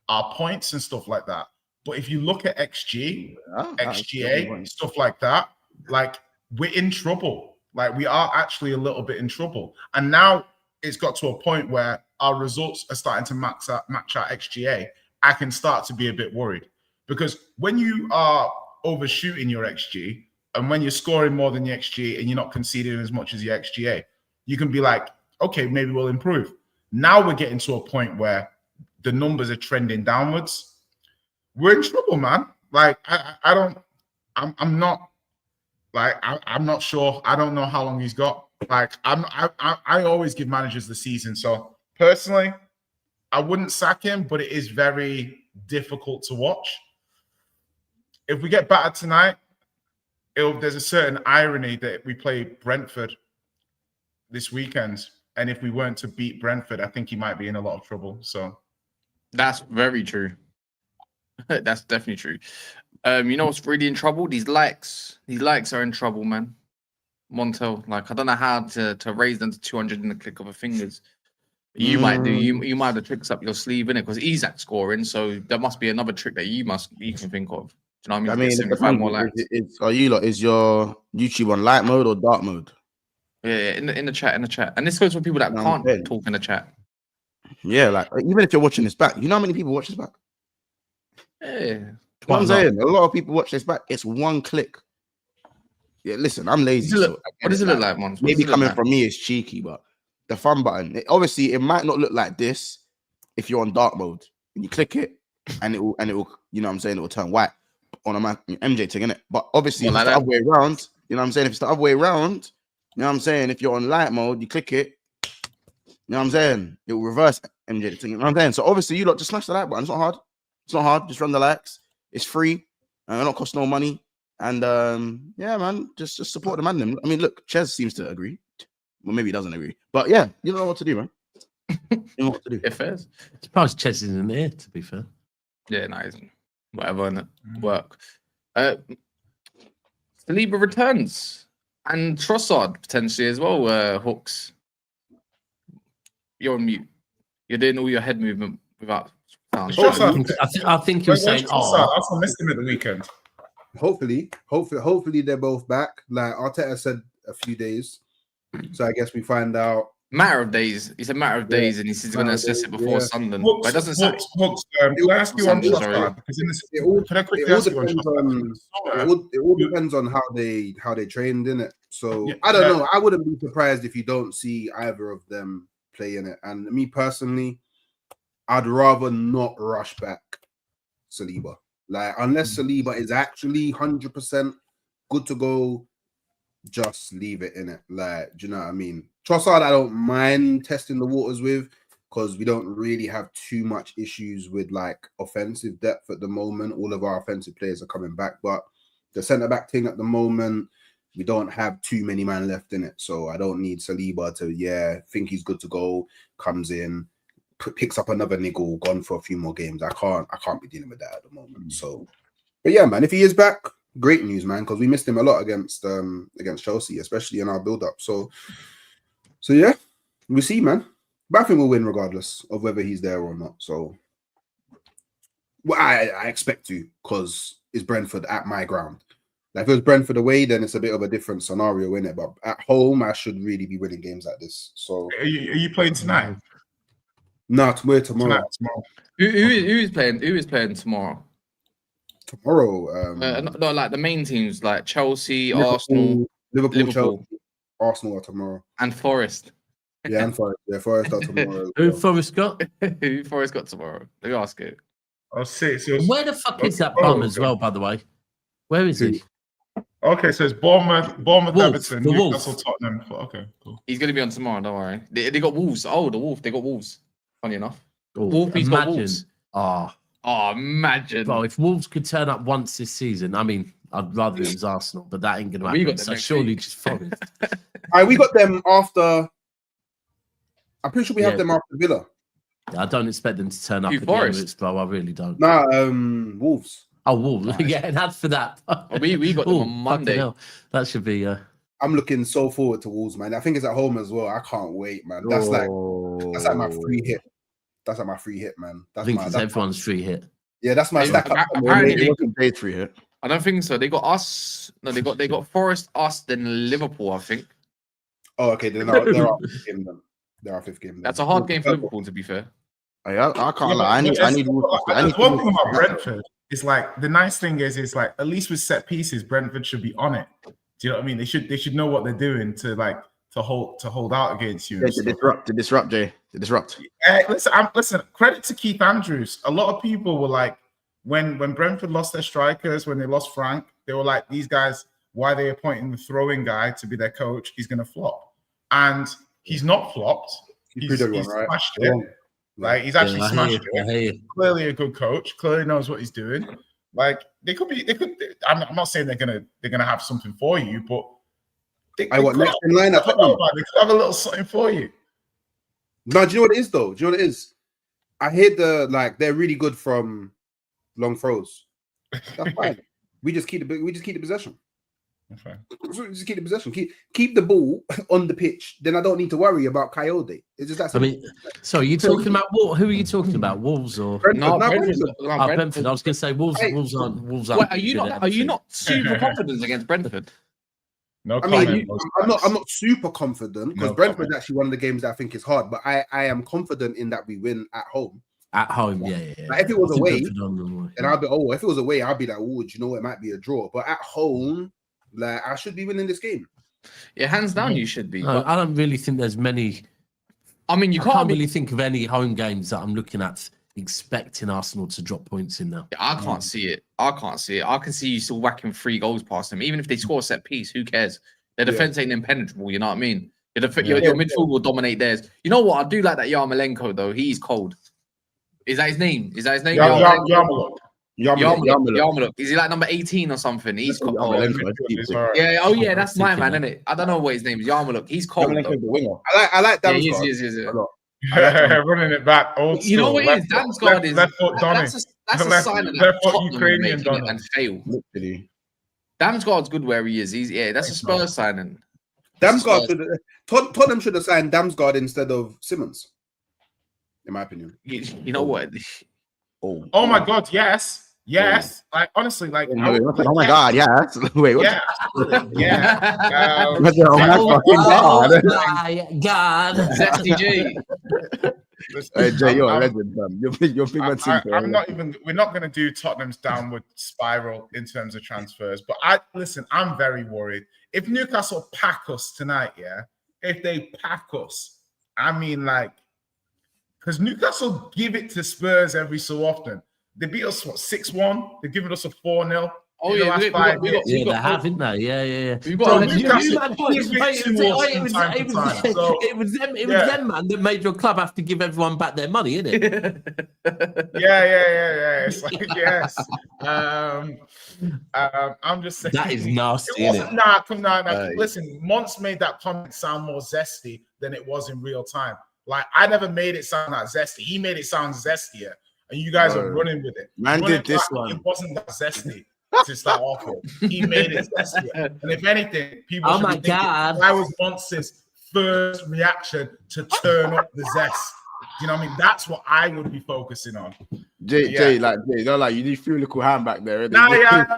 our points and stuff like that. But if you look at XG, XGA, stuff like that, like, we're in trouble. Like, we are actually a little bit in trouble. And now it's got to a point where our results are starting to match our XGA. I can start to be a bit worried. Because when you are overshooting your XG and when you're scoring more than your XG and you're not conceding as much as your XGA, you can be like, okay, maybe we'll improve. Now we're getting to a point where the numbers are trending downwards. We're in trouble, man. Like, I'm not sure. I don't know how long he's got. Like, I always give managers the season. So personally, I wouldn't sack him, but it is very difficult to watch. If we get battered tonight, there's a certain irony that we play Brentford this weekend. And if we weren't to beat Brentford, I think he might be in a lot of trouble. So that's very true. That's definitely true. You know what's really in trouble? These likes are in trouble, man. Montel, like, I don't know how to raise them to 200 in the click of a fingers. You might do. You might have the tricks up your sleeve, innit? Because Isaac scoring, so there must be another trick that you can think of. Do you know what I mean? it depends. More likes. Is your YouTube on light mode or dark mode? Yeah, in the chat. And this goes for people that can't talk in the chat. Yeah, like, even if you're watching this back, you know how many people watch this back? Yeah. What I'm saying, a lot of people watch this back. It's one click. Yeah, listen, I'm lazy. What does it look like, Mons? Maybe coming from me is cheeky, but the fun button, obviously, it might not look like this if you're on dark mode. And you click it, and it will, you know what I'm saying, it will turn white on a MJ thing, innit? But obviously, if it's the other way around, you know what I'm saying? If it's the other way around, you know what I'm saying? If you're on light mode, you click it, you know what I'm saying? It will reverse MJ thing, you know what I'm saying? So obviously, you lot just smash the like button. It's not hard. It's not hard. Just run the likes. It's free. And it don't cost no money. And yeah, man, just support the man. I mean, look, Ches seems to agree. Well, maybe he doesn't agree. But yeah, you know what to do, man. You know what to do. It fair. Surprise Ches is in there, to be fair. Yeah, nice. Whatever, innit? Work. Saliba returns. And Trossard potentially as well, Hooks. You're on mute. You're doing all your head movement without sound. I think he was saying, I also missed him at the weekend. Hopefully they're both back. Like Arteta said, a few days. So I guess we find out. Matter of days. It's a matter of days, and he's going to assess it before Sunderland. But it doesn't say. Can I ask you on Trossard? It all depends on how they trained in it. So I don't know. I wouldn't be surprised if you don't see either of them play in it. And me personally, I'd rather not rush back Saliba. Like, unless Saliba is actually 100% good to go, just leave it in it. Like, do you know what I mean? Trossard, I don't mind testing the waters with, because we don't really have too much issues with like offensive depth at the moment. All of our offensive players are coming back, but the centre back thing at the moment, we don't have too many man left in it. So I don't need Saliba to think he's good to go, comes in, picks up another niggle, gone for a few more games. I can't be dealing with that at the moment. So, but yeah, man, if he is back, great news, man, because we missed him a lot against Chelsea, especially in our build-up. So yeah, we'll see, man. But I think we'll win regardless of whether he's there or not. So, well, I expect to, because it's Brentford at my ground. Like, if it was Brentford away, then it's a bit of a different scenario, innit? But at home, I should really be winning games like this. So, are you playing tonight? No, tomorrow. Who is playing? Who is playing tomorrow? Tomorrow, no, like the main teams, like Chelsea, Liverpool, Arsenal, Liverpool, Chelsea, Arsenal are tomorrow, and Forest. Yeah, and Forest. Yeah, Forest are tomorrow. Who Forest got? Who Forest got tomorrow? Let me ask it. Oh, 6. Where the fuck is that bum as well, by the way? Where is he? Okay, so it's Bournemouth, Everton, the Newcastle, Wolf. Tottenham. Okay, cool. He's going to be on tomorrow, don't worry. They got Wolves. Oh, the Wolf. They got Wolves. Funny enough. Wolfie's got Wolves. Oh, imagine. Bro, if Wolves could turn up once this season, I mean, I'd rather it was Arsenal, but that ain't going to happen. We got them So next surely week. just Forest. All right, we got them after. I'm pretty sure we have them after Villa. I don't expect them to turn up Who, at the Forest? Emirates, bro. I really don't. Nah, Wolves. Oh, Wolves. Yeah, and as for that. We got them on fucking Monday. hell. That should be... I'm looking so forward to Wolves, man. I think it's at home as well. I can't wait, man. That's like my free hit. That's like my free hit, man. I think it's everyone's free hit. Yeah, that's my stack up. Apparently, paid free hit. I don't think so. They got us. No, they got Forest, us, then Liverpool, I think. Oh, okay. They're our fifth game then. They're our fifth game. Then. That's a hard game for Liverpool, to be fair. I can't lie. I need Wolves. One thing about Brentford is like the nice thing is like at least with set pieces, Brentford should be on it. Do you know what I mean? They should know what they're doing to hold out against you. To disrupt, Jay. To disrupt. Listen. Credit to Keith Andrews. A lot of people were like, when Brentford lost their strikers, when they lost Frank, they were like, these guys, why are they appointing the throwing guy to be their coach? He's going to flop, and he's not flopped. He's smashed it. Like he's actually smashed it. Clearly a good coach. Clearly knows what he's doing. Like they could. I'm not saying they're gonna have something for you, but they next in line at Tottenham. They could have a little something for you. No, do you know what it is though? Do you know what it is? I hear they're really good from long throws. That's fine. we just keep the possession. Okay. Just keep the possession. Keep the ball on the pitch. Then I don't need to worry about Coyote. It's just that. I mean, so you're talking about what? Who are you talking about? Wolves or Brentford? Brentford. I was going to say Wolves. Hey. Wolves aren't. Wolves Wait, aren't. are you not super confident against Brentford? No, I mean, I'm not super confident because Brentford is actually one of the games that I think is hard, but I am confident in that we win at home. At home, yeah. Like if it was away, then I'll be if it was away, I'll be like, oh, you know, it might be a draw. But at home, like I should be winning this game. Yeah, hands down, you should be. No, I don't really think there's many. I mean, you can't really think of any home games that I'm looking at expecting Arsenal to drop points in now. I can't see it. I can see you still whacking 3 goals past them. Even if they score a set piece, who cares? Their defense ain't impenetrable, you know what I mean? Your midfield will dominate theirs. You know what? I do like that Yarmolenko, though. He's cold. Is that his name? Yarmolenko. Yarmolenko. Is he like number 18 or something? He's cold. Yeah, oh yeah, that's my man, isn't it? I don't know what his name is. Yarmolenko. He's cold. I like Damsgaard. Yeah, he is. Running it back old school. You know what it is? Damsgaard is left foot Donny. That's a sign that Ukrainian Donny and fail. Literally. Damsgaard's good where he is. That's a Spurs signing. Tottenham should have signed Damsgaard instead of Simmons, in my opinion. You know what? Oh my God! Yes. Like honestly, like oh my God! Yes. Wait. What? Yeah. Yeah. Oh my God! Zesty G. Hey, Jay, you're a legend, man. You're big man. We're not going to do Tottenham's downward spiral in terms of transfers. But I'm very worried. If Newcastle pack us tonight, if they pack us, I mean, like, because Newcastle give it to Spurs every so often. They beat us 6-1. They're giving us a 4-0. Oh yeah, they have, haven't they? Yeah. We've got it was them, man, that made your club have to give everyone back their money, isn't it? Yeah. It's like, yes. I'm just saying that is nasty, isn't it? Nah, come on. Listen, Monts made that comment sound more zesty than it was in real time. Like I never made it sound that zesty. He made it sound zestier, and you guys are running with it. Man did this one. It wasn't that zesty. To start off with, he made it zestier. And if anything, people should be thinking, why was Monts' first reaction to turn up the zest? You know what I mean? That's what I would be focusing on. Jay, don't like you need feel little hand back there. No. You know what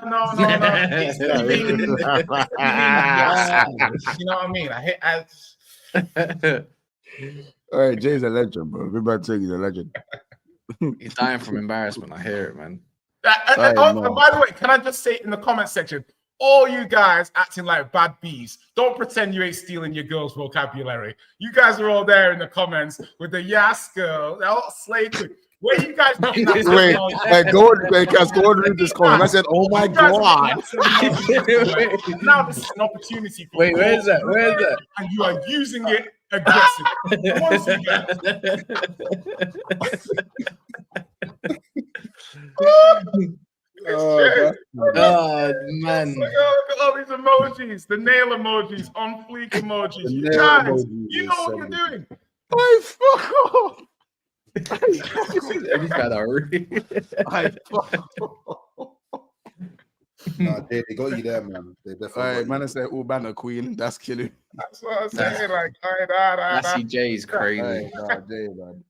I mean? All right, Jay's a legend, bro. Good man saying he's a legend. He's dying from embarrassment. I hear it, man. And by the way, can I just say in the comment section, all you guys acting like bad bees, don't pretend you ain't stealing your girl's vocabulary. You guys are all there in the comments with the yes girl, they're all slated. Where you guys getting that? Go on, read this comment. I said, "Oh my god!" Now this is an opportunity. For Wait, where's that? Where's that? And you are using it aggressive. Oh man! Look at all these emojis, the nail emojis, on fleek emojis. You guys, you know what you're doing. I fuck off. These guys are really. I fuck off. Nah, they got you there, man. They definitely. All right, man, I said, "Oh, banner queen, that's killing." That's what I'm saying. Like, Lassie J is crazy. Hey, nah, Jay, man.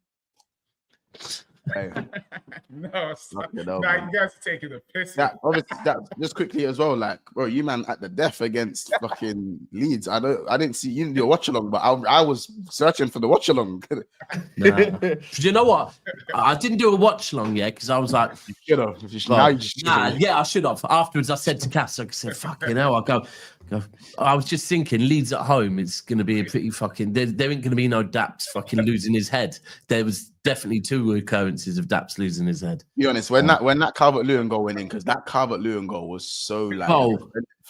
Hey. No, stop. You Nah, you guys are taking the piss. That obviously, that just quickly as well. Like, bro, you man at the death against fucking Leeds. I didn't see you didn't do a watch along, but I was searching for the watch along. Nah. Do you know what? I didn't do a watch long yet because I was like, You should have. yeah, I should have. Afterwards, I said to Cass, I said, fucking hell, I go. I was just thinking, Leeds at home, it's going to be a pretty fucking. There ain't going to be no Daps fucking losing his head. There was definitely 2 occurrences of Daps losing his head. Be honest, when that Calvert-Lewin goal went in, because that Calvert-Lewin goal was so like,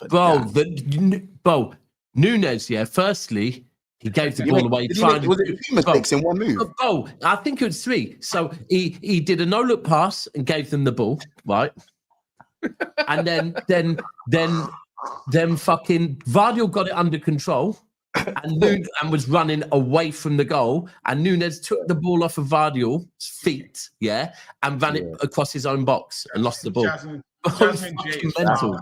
bro, Nunes, yeah. Firstly, he gave the ball away. Was it 2 mistakes in one move? Oh, I think it was 3. So he did a no-look pass and gave them the ball, right? And then fucking Vardiel got it under control and was running away from the goal. And Nunes took the ball off of Vardiel's feet, yeah, and ran it across his own box and lost the ball. Jasmine J. Mental.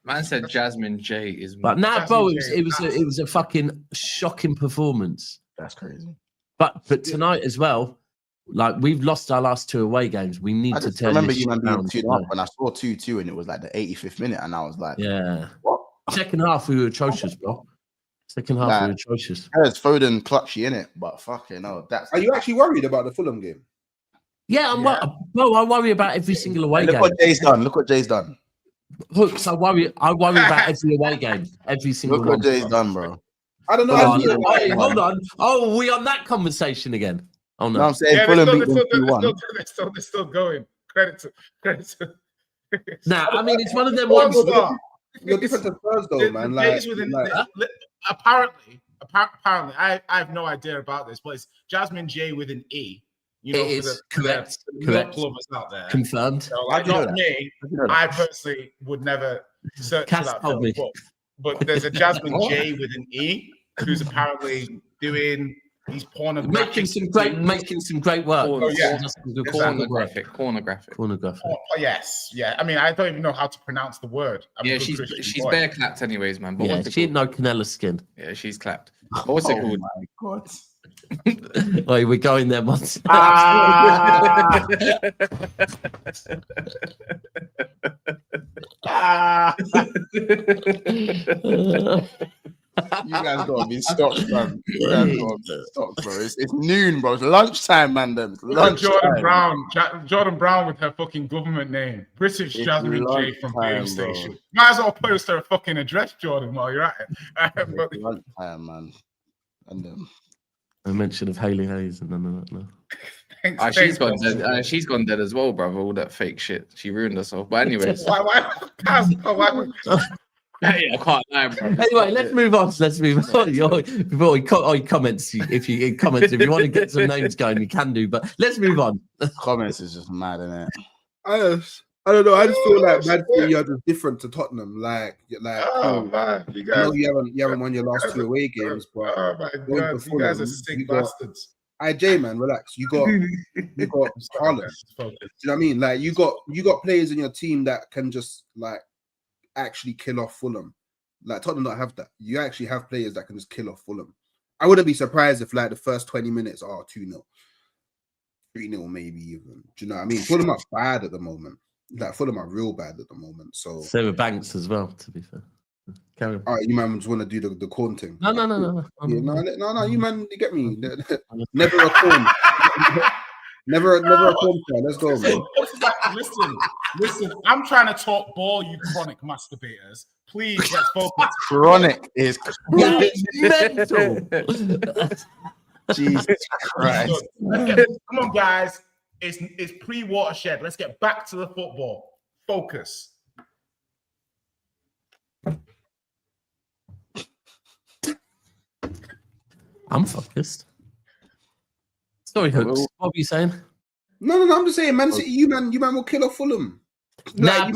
Man said Jasmine J is. But nah, bro, it was a fucking shocking performance. That's crazy. But tonight as well, like we've lost our last 2 away games. We need to turn. I remember this you man being around. 2 up when I saw 2-2 and it was like the 85th minute, and I was like, Yeah. What? Second half we were atrocious, bro. Second half we were atrocious. There's Foden clutchy in it, but fucking hell, that's. Are you actually worried about the Fulham game? Yeah, bro. I worry about every single away game. Look what Jay's done. Look what Jay's done. Hooks, I worry about every away game. Every single Look one. what Jay's done, bro. I don't know. Hold on. Oh, we on that conversation again. Oh no. No, I'm saying Fulham beat them 2-1. They're still going. Credit to. Nah, I mean it's one of them ones. You're different to Spurs, though, man. Apparently, I have no idea about this, but it's Jasmine J with an E. You know, it is correct. Lovers out there. Confirmed. So, like, not me. I personally would never search for that film, but there's a Jasmine J with an E who's apparently doing. He's making some great work. Oh, yeah. Pornographic. Oh, yes, yeah. I mean, I don't even know how to pronounce the word. She's bare clapped anyways, man. But yeah, she ain't no Canella skin. Yeah, she's clapped. What's it called? My God. Oh, we're going there once. You guys gotta be stopped, man. You guys gotta be stopped, bro. It's noon, bro. It's lunchtime, man. Jordan Brown with her fucking government name. British Jasmine J from Game Station. Might as well post her fucking address, Jordan, while you're at it. Lunchtime, man. And a mention of Hayley Hayes and none of that. No. She's gone dead. She's gone dead as well, brother. All that fake shit. She ruined herself. But anyways. Why? Hey, I can't lie, bro. Anyway, let's move on. Before he comments, if you want to get some names going, you can do. But let's move on. Comments is just mad, isn't it? I don't know. I just feel like Man City are just different to Tottenham. Like, oh man, you guys, I know you haven't won your last 2 away games, but oh my God, you guys are sick bastards. IJ, man, relax. You got Haaland. Do you know what I mean? Like, you got players in your team that can just like actually kill off Fulham. Like Tottenham don't have that. You actually have players that can just kill off Fulham. I wouldn't be surprised if like the first 20 minutes are 2-0, 3-0 maybe even. Do you know what I mean? Fulham are bad at the moment. Like Fulham are real bad at the moment. So were Banks as well, to be fair. Carry on. All right, you man just want to do the corn thing. No. Yeah, no, you man, you get me. Never a corn. Never a corn. Let's go, man. Listen. I'm trying to talk ball, you chronic masturbators. Please, let's focus. Chronic is mental. Jesus Christ. Come on, guys. It's pre-watershed. Let's get back to the football. Focus. I'm focused. Sorry, Hooks. What were you saying? No. I'm just saying, Man City, you man will kill off Fulham. Nah,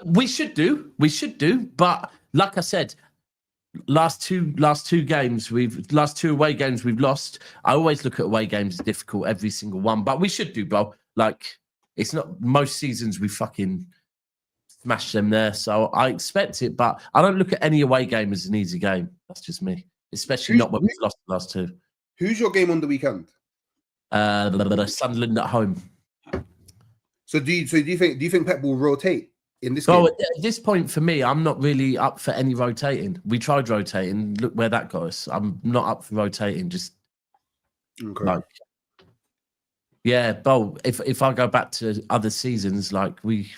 we should do. We should do. But like I said, last two away games we've lost. I always look at away games as difficult, every single one. But we should do, bro. Like, it's not most seasons we fucking smash them there. So I expect it, but I don't look at any away game as an easy game. That's just me. Especially not when we've lost the last two. Who's your game on the weekend? Sunderland at home. So do you think Pep will rotate in this game? At this point for me, I'm not really up for any rotating. We tried rotating. Look where that got us. I'm not up for rotating. Just Bo. If I go back to other seasons, like we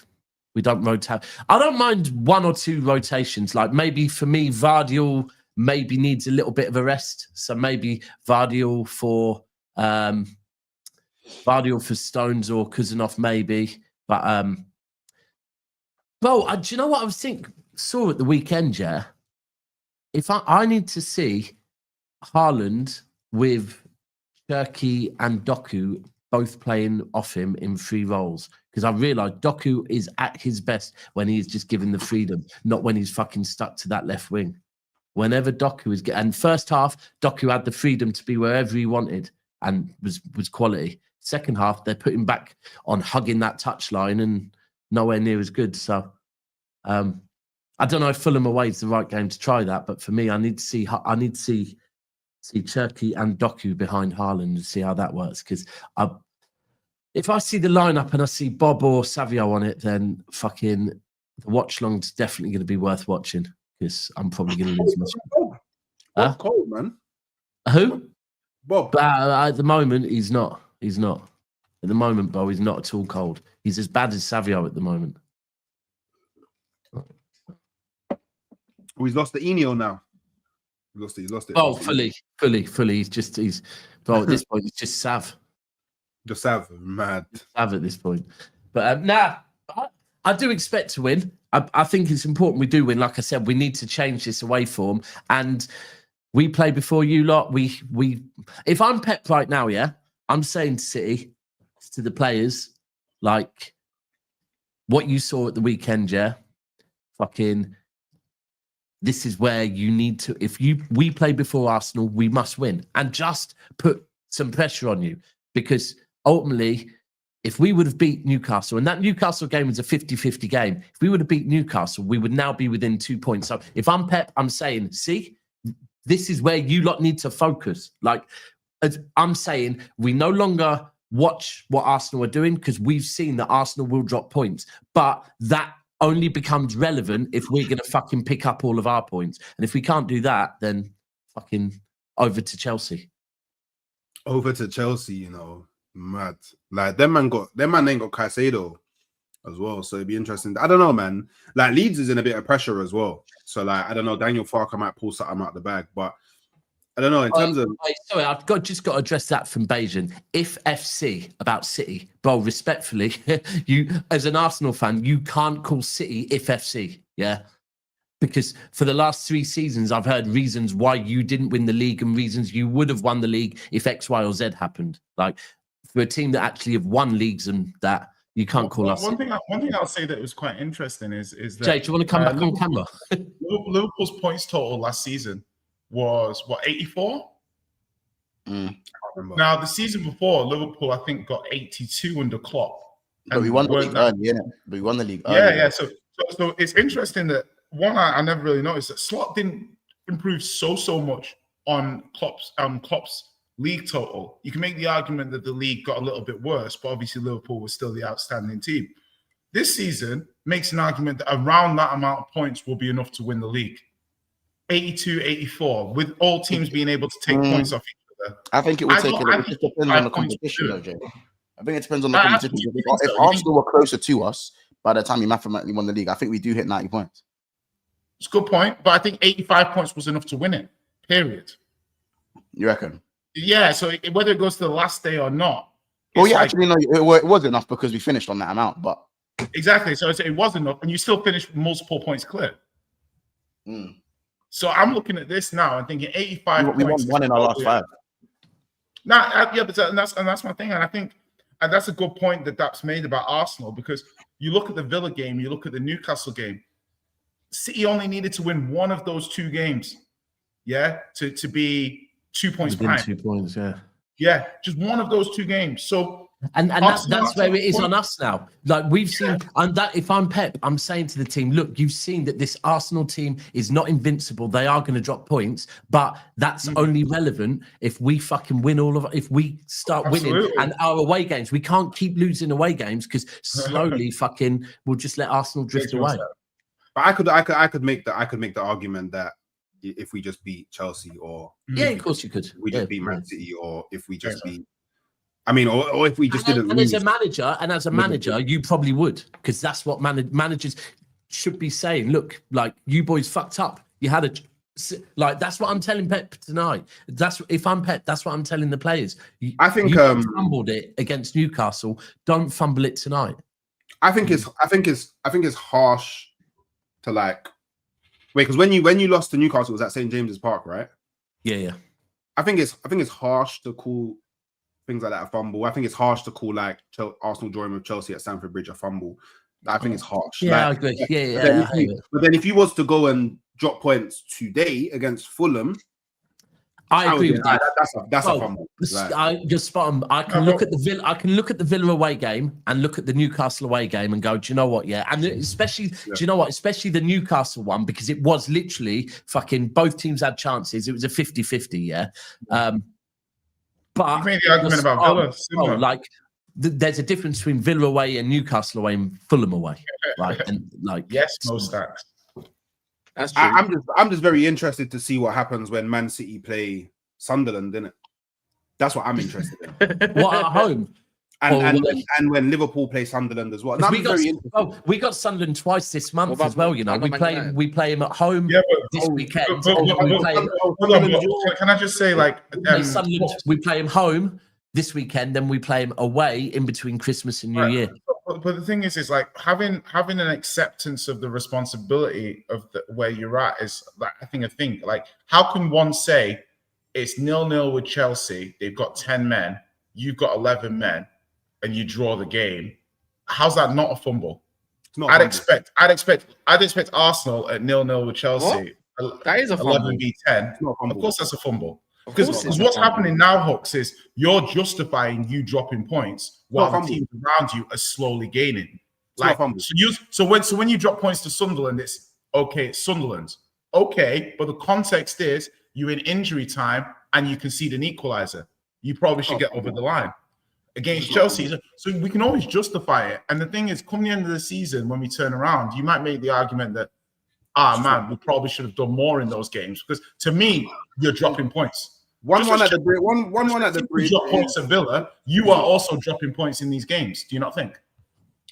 don't rotate. I don't mind 1 or 2 rotations. Like maybe for me, Vardiel maybe needs a little bit of a rest. So maybe Vardiel for Stones or Kuzanov maybe. But do you know what I saw at the weekend, yeah? If I need to see Haaland with Cherki and Doku both playing off him in 3 roles, because I realised Doku is at his best when he's just given the freedom, not when he's fucking stuck to that left wing. Whenever Doku is and first half, Doku had the freedom to be wherever he wanted and was quality. Second half, they're putting back on hugging that touchline and nowhere near as good. So I don't know if Fulham away is the right game to try that, but for me, I need to see Cherki and Doku behind Haaland and see how that works. Because if I see the lineup and I see Bob or Savio on it, then fucking the watch long's definitely going to be worth watching. Because I'm probably going to lose my Bob cold, man. Who? Bob. At the moment, he's not. He's not. At the moment, Bo, he's not at all cold. He's as bad as Savio at the moment. He's lost the Enio now. He's lost it. Oh, fully. He's bro, at this point, it's just Sav. Just Sav, mad. Sav at this point. But I do expect to win. I think it's important we do win. Like I said, we need to change this away form. And we play before you lot. We if I'm Pep right now, yeah, I'm saying to City, to the players, like what you saw at the weekend, yeah, fucking this is where you need to, we play before Arsenal, we must win. And just put some pressure on you. Because ultimately, if we would have beat Newcastle, and that Newcastle game was a 50-50 game, if we would have beat Newcastle, we would now be within 2 points. So if I'm Pep, I'm saying, see, this is where you lot need to focus. Like, as I'm saying, we no longer watch what Arsenal are doing because we've seen that Arsenal will drop points. But that only becomes relevant if we're going to fucking pick up all of our points. And if we can't do that, then fucking over to Chelsea. Over to Chelsea, you know. Mad. Like them man ain't got Caicedo as well. So it'd be interesting. I don't know, man. Like Leeds is in a bit of pressure as well. So like I don't know, Daniel Farke might pull something out the bag, but I don't know in terms of sorry, I've just got to address that from Bajan. If FC about City, bro, respectfully, you as an Arsenal fan, you can't call City if FC, yeah. Because for the last 3 seasons, I've heard reasons why you didn't win the league and reasons you would have won the league if X, Y, or Z happened. Like for a team that actually have won leagues and that, you can't call us. One thing I'll say that was quite interesting is that Jay, do you want to come back on camera? Liverpool's points total last season was what 84. Now the season before, Liverpool I think got 82 under Klopp. But we won the league early, yeah. But we won the league early. Yeah. So it's interesting that one I never really noticed that Slot didn't improve so much on Klopp's league total. You can make the argument that the league got a little bit worse, but obviously Liverpool was still the outstanding team. This season makes an argument that around that amount of points will be enough to win the league. 82, 84, with all teams being able to take points off each other. I think it will take it. It just depends on the competition, though, Jay. I think it depends on the competition. If Arsenal were closer to us by the time we mathematically won the league, I think we do hit 90 points. It's a good point, but I think 85 points was enough to win it, period. You reckon? Yeah, so whether it goes to the last day or not, Well, yeah, actually, no, it was enough because we finished on that amount, but exactly. So it was enough, and you still finished multiple points clear. Mm. So I'm looking at this now and thinking 85 we points. won one in our last 5. Yeah, but that's my thing, and I think that's a good point that Daps made about Arsenal, because you look at the Villa game, you look at the Newcastle game. City only needed to win one of those 2 games, to be 2 points Within behind. 2 points, yeah. Yeah, just one of those 2 games. So and that's where it is on us now. Like we've seen, and that if I'm Pep, I'm saying to the team, look, you've seen that this Arsenal team is not invincible. They are going to drop points, but that's only relevant if we fucking win if we start winning and our away games. We can't keep losing away games because slowly fucking we'll just let Arsenal drift away. But I could make the argument that if we just beat Chelsea, or of course you could. We just beat Man City, or if we just beat. I mean, or if we just didn't. And as a manager, you probably would, because that's what managers should be saying. Look, like you boys fucked up. You had that's what I'm telling Pep tonight. If I'm Pep, that's what I'm telling the players. I think you fumbled it against Newcastle. Don't fumble it tonight. I think it's harsh to wait, because when you lost to Newcastle, it was at St. James's Park, right? Yeah. I think it's harsh to call things like that a fumble. I think it's harsh to call Arsenal drawing with Chelsea at Stamford Bridge a fumble. I think it's harsh. Yeah, I agree. But then if you was to go and drop points today against Fulham, I agree with that. That's a fumble. You're spot on. I can look at the Villa away game and look at the Newcastle away game and go, do you know what? Yeah, and especially, do you know what? Especially the Newcastle one, because it was literally fucking both teams had chances. It was a 50-50, yeah. But you made the argument about Villa. There's a difference between Villa away and Newcastle away and Fulham away, right? And yes, most stacks. That's true. I'm just very interested to see what happens when Man City play Sunderland, innit? That's what I'm interested in. What, at home? And when Liverpool play Sunderland as well. We got Sunderland twice this month as well. You know, we play them at home this weekend. Can I just say, we play them home this weekend, then we play them away in between Christmas and New Year. But the thing is having an acceptance of the responsibility of where you're at is I think how can one say it's 0-0 with Chelsea? They've got 10 men, you've got 11 men, and you draw the game. How's that not a fumble? I'd expect Arsenal at 0-0 with Chelsea. What? That is a fumble. 11v10. Of course, that's a fumble. Because what's happening now, Hooks, is you're justifying you dropping points while the teams around you are slowly gaining. So when you drop points to Sunderland, it's okay. It's Sunderland, okay, but the context is you're in injury time and you concede an equalizer. You probably should get over the line against Chelsea. So we can always justify it. And the thing is, come the end of the season, when we turn around, you might make the argument that, we probably should have done more in those games, because to me, you're dropping points. One at the bridge. Drop points at Villa. You are also dropping points in these games. Do you not think?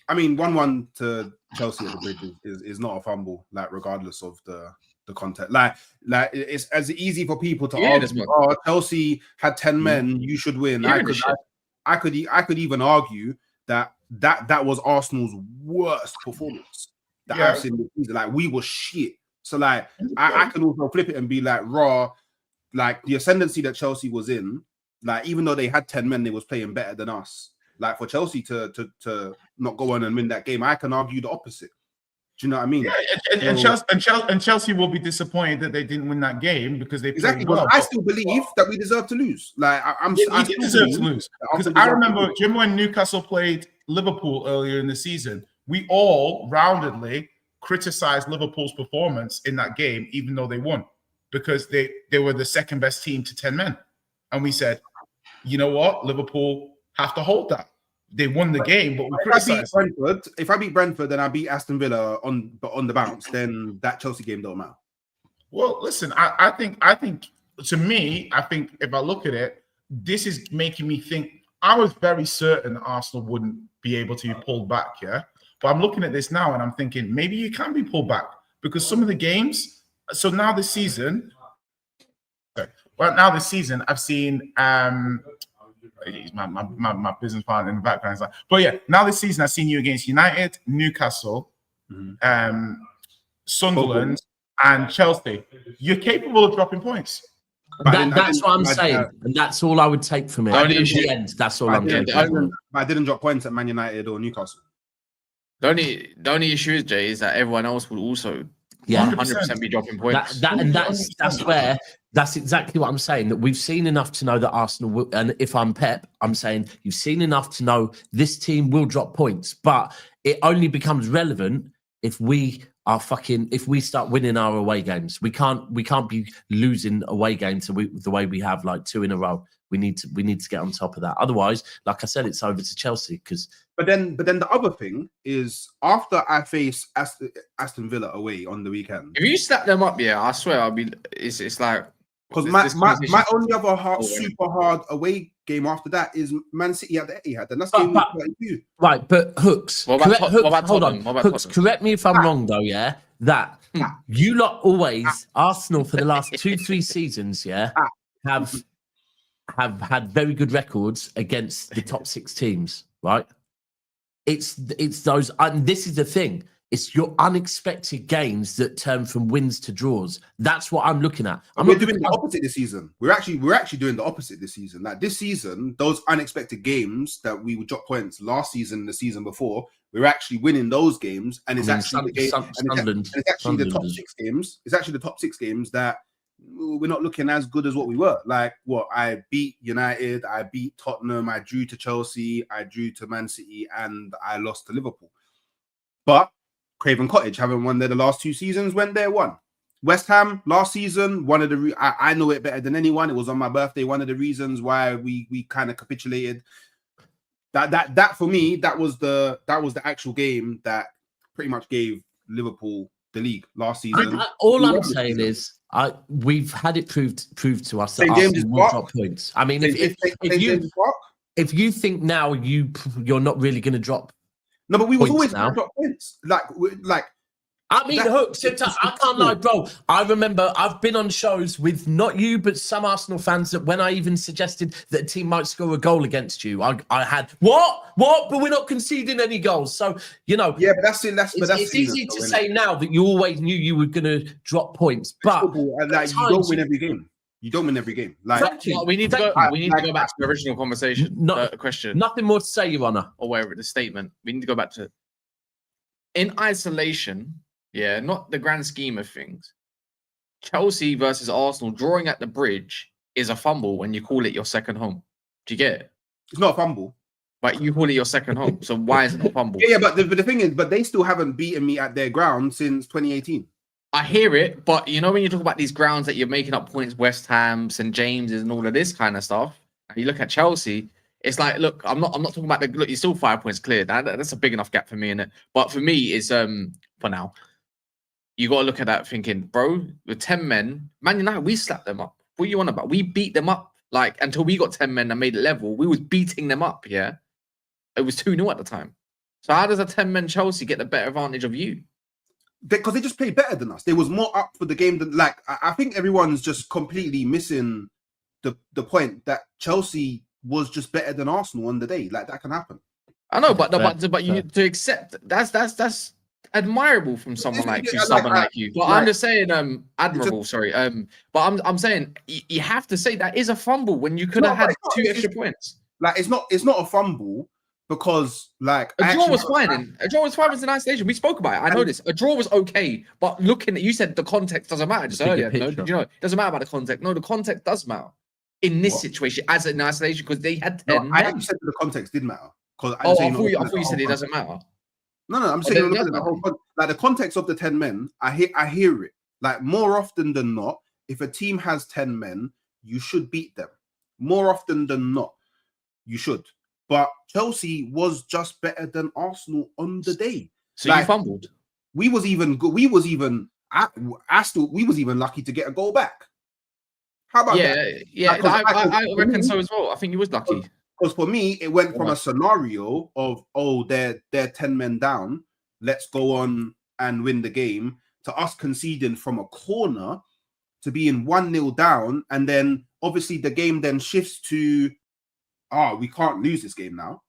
I mean, 1-1 to Chelsea at the bridge is not a fumble, regardless of the context. It's as easy for people to argue. Oh, Chelsea had 10 men. You should win. I could even argue that was Arsenal's worst performance that I've seen this season. We were shit. So I can also flip it and be raw. The ascendancy that Chelsea was in, even though they had 10 men, they was playing better than us. For Chelsea to not go on and win that game, I can argue the opposite. Do you know what I mean? Yeah, and Chelsea will be disappointed that they didn't win that game because they played well. I still believe that we deserve to lose. I deserve to lose, because I remember. Do you remember when Newcastle played Liverpool earlier in the season? We all roundedly criticized Liverpool's performance in that game, even though they won, because they were the second best team to 10 men, and we said, you know what, Liverpool have to hold that. They won the game, but we criticized. If I beat Brentford and I beat Aston Villa on the bounce, then that Chelsea game don't matter. Well, listen, I think to me, I think if I look at it, this is making me think. I was very certain Arsenal wouldn't be able to be pulled back, yeah. But I'm looking at this now and I'm thinking maybe you can be pulled back, because some of the games. So now this season, I've seen He's my business partner in the background. Like, but yeah, now this season I've seen you against United, Newcastle, Sunderland, and Chelsea. You're capable of dropping points. That's what I'm saying, and that's all I would take from it. At the end, that's all I'm taking. I didn't drop points at Man United or Newcastle. The only issue is, Jay, is that everyone else will also 100% be dropping points. That's exactly what I'm saying. That we've seen enough to know that Arsenal will, and if I'm Pep, I'm saying you've seen enough to know this team will drop points, but it only becomes relevant if we start winning our away games. We can't be losing away games the way we have, like 2 in a row. We need to get on top of that. Otherwise, like I said, it's over to Chelsea. But then the other thing is, after I face Aston Villa away on the weekend, if you slap them up, I swear it's like, because my only other super hard away game after that is Man City at the Etihad, and that's game 32. Right, but Hooks, Hooks, correct me if I'm wrong though. Yeah, that you lot always Arsenal for the last 2-3 seasons, have had very good records against the top 6 teams, right? It's those, and this is the thing. It's your unexpected games that turn from wins to draws. That's what I'm looking at. We're doing the opposite this season. We're actually doing the opposite this season. Like this season, those unexpected games that we would drop points last season, the season before, we're actually winning those games, and it's actually the top 6 games. It's actually the top 6 games that we're not looking as good as what we were. Like I beat United, I beat Tottenham, I drew to Chelsea, I drew to Man City, and I lost to Liverpool. But Craven Cottage haven't won there the last 2 seasons. Went there, won. West Ham last season, one of the I know it better than anyone. It was on my birthday. One of the reasons why we kind of capitulated. That for me, that was the actual game that pretty much gave Liverpool the league last season. All I'm saying is we've had it proved to us that Arsenal will drop points. I mean, if you think now you're not really going to drop. No, but we was always going to drop points. Like. I mean, Hooks, I can't lie, bro. I remember I've been on shows with not you, but some Arsenal fans that when I even suggested that a team might score a goal against you, I had, what? But we're not conceding any goals. So, Yeah, but that's it's easy to say now that you always knew you were going to drop points. But you don't win every game. You don't win every game. We need to go back to the original conversation. Question. Nothing more to say, Your Honour. Or whatever, the statement. We need to go back to in isolation. Yeah, not the grand scheme of things. Chelsea versus Arsenal drawing at the Bridge is a fumble when you call it your second home. Do you get it? It's not a fumble. But you call it your second home. So why is it not a fumble? Yeah, but the thing is, they still haven't beaten me at their ground since 2018. I hear it, but you know when you talk about these grounds that you're making up points, West Ham, St. James's, and all of this kind of stuff, and you look at Chelsea, it's like, look, I'm not talking about look, you're still 5 points clear. That's a big enough gap for me, innit? But for me, it's for now. You got to look at that thinking, bro, with 10 men, Man United, we slapped them up. What are you on about? We beat them up. Like, until we got 10 men and made it level, we was beating them up, yeah? It was 2-0 at the time. So how does a 10-man Chelsea get the better advantage of you? Because they just played better than us. They was more up for the game than, like, I think everyone's just completely missing the point that Chelsea was just better than Arsenal on the day. Like, that can happen. I know, but you need to accept that's admirable from someone like you. But I'm just saying, admirable. Sorry, but I'm saying you have to say that is a fumble when you could have had 2 extra points. Like it's not a fumble because like a draw was fine. A draw was fine in isolation. We spoke about it. I know this. A draw was okay, but looking at you said the context doesn't matter. Just earlier, it doesn't matter about the context. No, the context does matter in this situation as an isolation because they had 10. No, I actually said the context did matter. I thought you said it doesn't matter. No, I'm saying the context of the 10 men. I hear it. Like more often than not, if a team has 10 men, you should beat them. More often than not, you should. But Chelsea was just better than Arsenal on the day. So you fumbled. We was even good. We was even lucky to get a goal back. How about that? Yeah, I reckon so as well. I think he was lucky. Because for me, it went from a scenario of, they're 10 men down, let's go on and win the game, to us conceding from a corner to being 1-0 down. And then obviously the game then shifts to we can't lose this game now.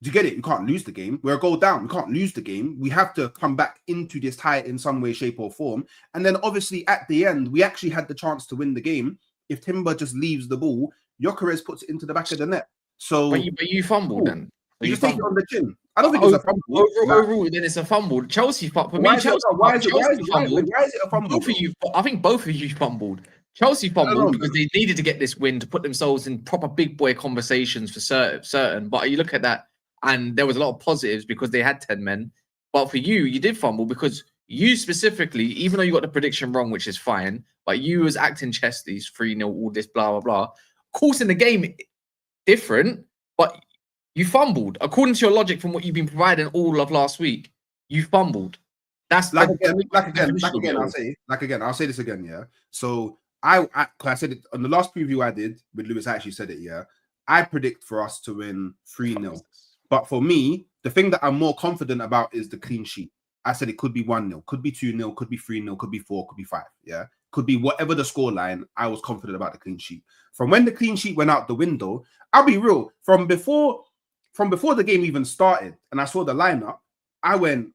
Do you get it? We can't lose the game. We're a goal down. We can't lose the game. We have to come back into this tie in some way, shape, or form. And then obviously at the end, we actually had the chance to win the game. If Timber just leaves the ball, Gyökeres puts it into the back of the net. So, but you fumbled then. You just take it on the chin. I don't think it's a fumble. Overall, then it's a fumble. Chelsea fumbled. Why is it a fumble? Both of you, I think both of you fumbled. Chelsea fumbled because they needed to get this win to put themselves in proper big boy conversations for certain. But you look at that, and there was a lot of positives because they had 10 men. But for you, you did fumble because you specifically, even though you got the prediction wrong, which is fine, but you was acting chesty, 3-0, all this, blah, blah, blah. Of course, in the game, different, but you fumbled. According to your logic from what you've been providing all of last week, you fumbled. That's I'll say this again, yeah. So I said it on the last preview I did with Lewis, I actually said it, yeah. I predict for us to win 3-0. But for me, the thing that I'm more confident about is the clean sheet. I said it could be 1-0, could be 2-0, could be 3-0, could be 4, could be 5. Yeah. Could be whatever the scoreline, I was confident about the clean sheet. From when the clean sheet went out the window, I'll be real, from before the game even started and I saw the lineup, I went,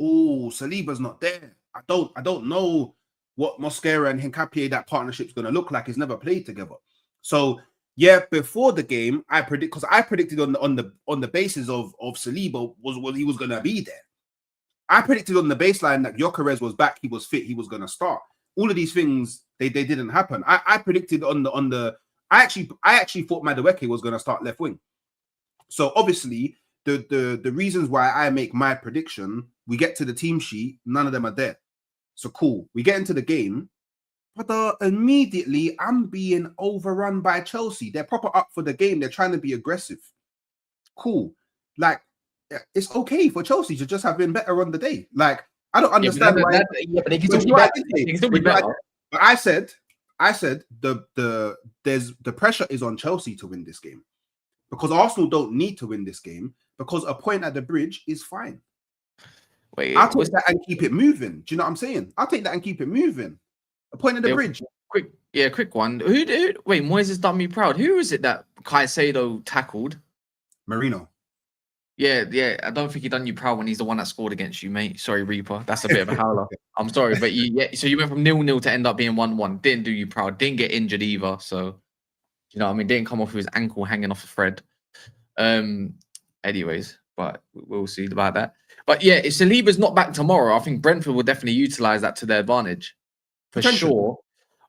Saliba's not there. I don't know what Mosquera and Hincapié, that partnership's gonna look like. It's never played together. So yeah, before the game, I predicted on the basis of Saliba was he was gonna be there. I predicted on the baseline that Gyökeres was back, he was fit, he was gonna start. All of these things they didn't happen. I predicted I actually thought Madueke was gonna start left wing. So obviously the reasons why I make my prediction, we get to the team sheet, none of them are there. So cool, we get into the game. But immediately, I'm being overrun by Chelsea. They're proper up for the game. They're trying to be aggressive. Cool. Like, it's okay for Chelsea to just have been better on the day. Like, I don't understand why. But they can still be better. But I said the pressure is on Chelsea to win this game because Arsenal don't need to win this game because a point at the bridge is fine. I'll take that and keep it moving. Do you know what I'm saying? I'll take that and keep it moving. A point at the bridge. Quick one. Who wait, Moyes has done me proud. Who is it that Caicedo tackled? Marino. Yeah. I don't think he done you proud when he's the one that scored against you, mate. Sorry, Reaper. That's a bit of a howler. I'm sorry, but so you went from 0-0 to end up being 1-1. Didn't do you proud. Didn't get injured either. So you know what I mean? Didn't come off with his ankle hanging off a thread. Anyways, but we'll see about that. But yeah, if Saliba's not back tomorrow, I think Brentford will definitely utilize that to their advantage. For sure,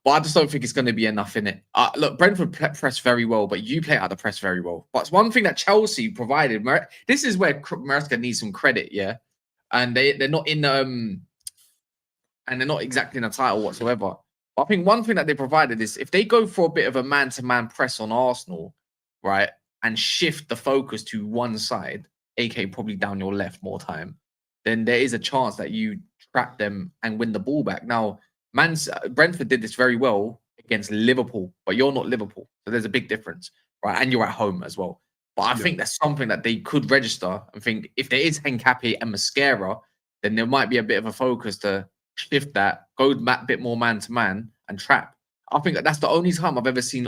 but I just don't think it's going to be enough in it. Look, Brentford press very well, but you play out the press very well. But one thing that Chelsea provided, this is where Maresca needs some credit, yeah. And they're not in and they're not exactly in a title whatsoever. But I think one thing that they provided is if they go for a bit of a man-to-man press on Arsenal, right, and shift the focus to one side, aka probably down your left more time, then there is a chance that you trap them and win the ball back. Now, Brentford did this very well against Liverpool, but you're not Liverpool. So there's a big difference, right? And you're at home as well. But I think that's something that they could register and think if there is Hincapié and Mosquera, then there might be a bit of a focus to shift that, go a bit more man-to-man and trap. I think that's the only time I've ever seen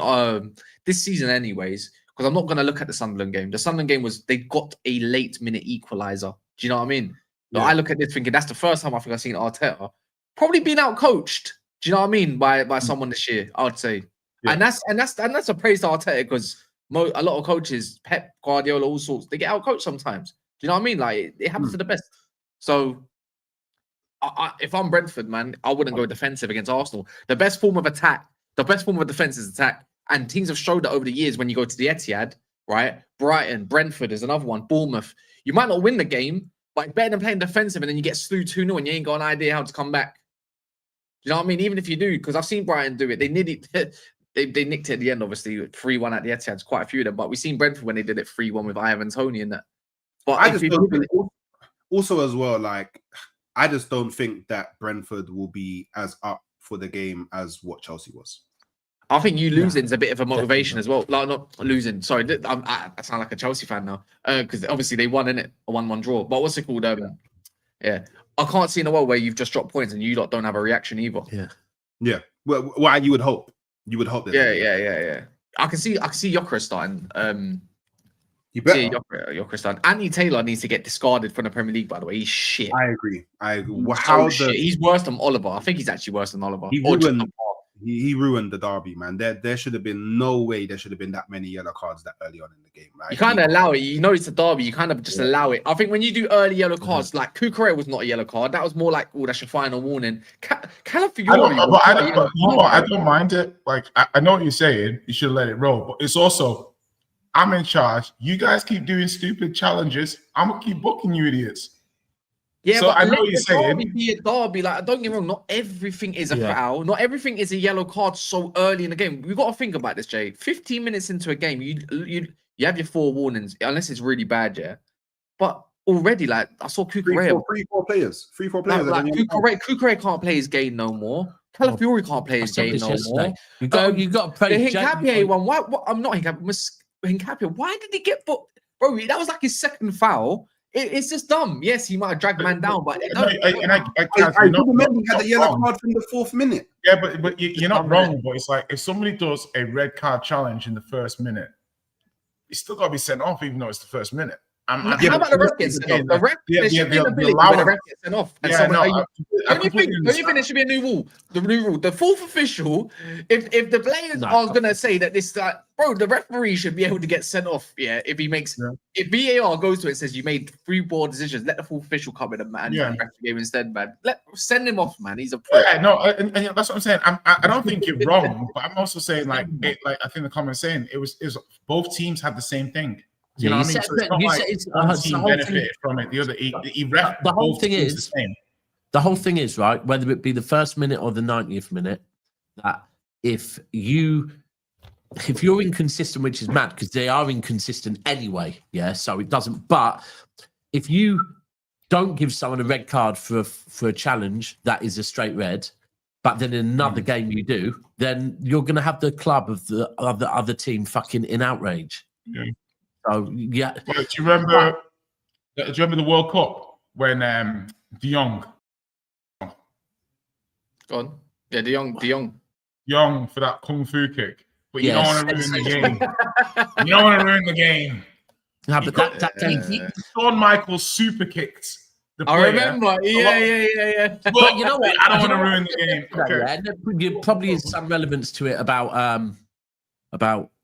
this season anyways, because I'm not going to look at the Sunderland game. The Sunderland game was they got a late-minute equaliser. Do you know what I mean? So I look at this thinking that's the first time I think I've seen Arteta probably being out-coached. Do you know what I mean? By someone this year, I would say. Yeah. And that's a praise to Arteta because a lot of coaches, Pep, Guardiola, all sorts, they get out-coached sometimes. Do you know what I mean? Like it happens to the best. So if I'm Brentford, man, I wouldn't go defensive against Arsenal. The best form of defense is attack. And teams have showed that over the years when you go to the Etihad, right? Brighton, Brentford is another one. Bournemouth. You might not win the game, but it's better than playing defensive and then you get slew 2-0 and you ain't got an idea how to come back. You know what I mean? Even if you do, because I've seen Brighton do it. They nearly they nicked it at the end, obviously, 3-1 at the Etihad. Quite a few of them. But we've seen Brentford when they did it 3-1 with Ivan Toney and that. But I just don't think, also as well, like, I just don't think that Brentford will be as up for the game as what Chelsea was. I think you losing is a bit of a motivation as well. Like, not losing. Sorry, I sound like a Chelsea fan now. Because obviously they won, innit? A 1-1 draw. But what's it called? Yeah. I can't see in a world where you've just dropped points and you lot don't have a reaction either. Yeah. Well, you would hope. You would hope that. Yeah. I can see Gyökeres starting. You better. See Gyökeres starting. Anthony Taylor needs to get discarded from the Premier League. By the way, he's shit. I agree. He's worse than Oliver. I think he's actually worse than Oliver. He ruined the derby, man. There should have been no way there should have been that many yellow cards that early on in the game. Like, you kind of allow it. You know it's a derby. You kind of just allow it. I think when you do early yellow cards, like Cucurella was not a yellow card. That was more like, oh, that's your final warning. I don't mind it. Like, I know what you're saying. You should let it roll. But it's also, I'm in charge. You guys keep doing stupid challenges. I'm going to keep booking you idiots. Yeah, so but I know what you're saying. Be a derby. Like, don't get me wrong, not everything is a foul. Not everything is a yellow card so early in the game. We've got to think about this, Jay. 15 minutes into a game, you have your 4 warnings, unless it's really bad, yeah. But already, like, I saw Cucurella. 3-4 players. 3-4 players. Like Cucurella can't play his game no more. Calafiori can't play his game no more. You got to play the Hincapié one. Why? I'm not Hincapié. Why did he get booked? Bro, that was like his second foul. It's just dumb. Yes, he might have dragged man down, but I remember he had a yellow card from the 4th minute. Yeah, but you're not wrong. But it's like if somebody does a red card challenge in the 1st minute, he's still got to be sent off, even though it's the 1st minute. How about the ref gets sent off? The ref should be the ref gets sent off. Don't you think there should be a new rule? The new rule, the 4th official. If the players are gonna say that this, bro, the referee should be able to get sent off. Yeah, if he makes, if VAR goes to it and says you made 3 ball decisions, let the 4th official come in and ref the game instead, man. Send him off, man. He's a prick. Yeah, no, and that's what I'm saying. I don't think you're wrong, but I'm also saying like I think the comment saying it was both teams had the same thing. You know what I mean? So it's not like one team benefited from it. The other, the whole thing is the whole thing is right. Whether it be the 1st minute or the 90th minute, that if you're inconsistent, which is mad because they are inconsistent anyway. Yeah, so it doesn't. But if you don't give someone a red card for a challenge, that is a straight red. But then in another game you do, then you're going to have the club of the other team fucking in outrage. Yeah. So yeah. Well, do you remember the World Cup when De Jong? Go on. Yeah, De Jong for that kung fu kick. But you don't want to ruin the game. You don't want to ruin the game. No, but that game, Shawn Michaels super kicked the player. I remember. Yeah. But you know what? I don't want to ruin the game. Okay. There probably is some relevance to it about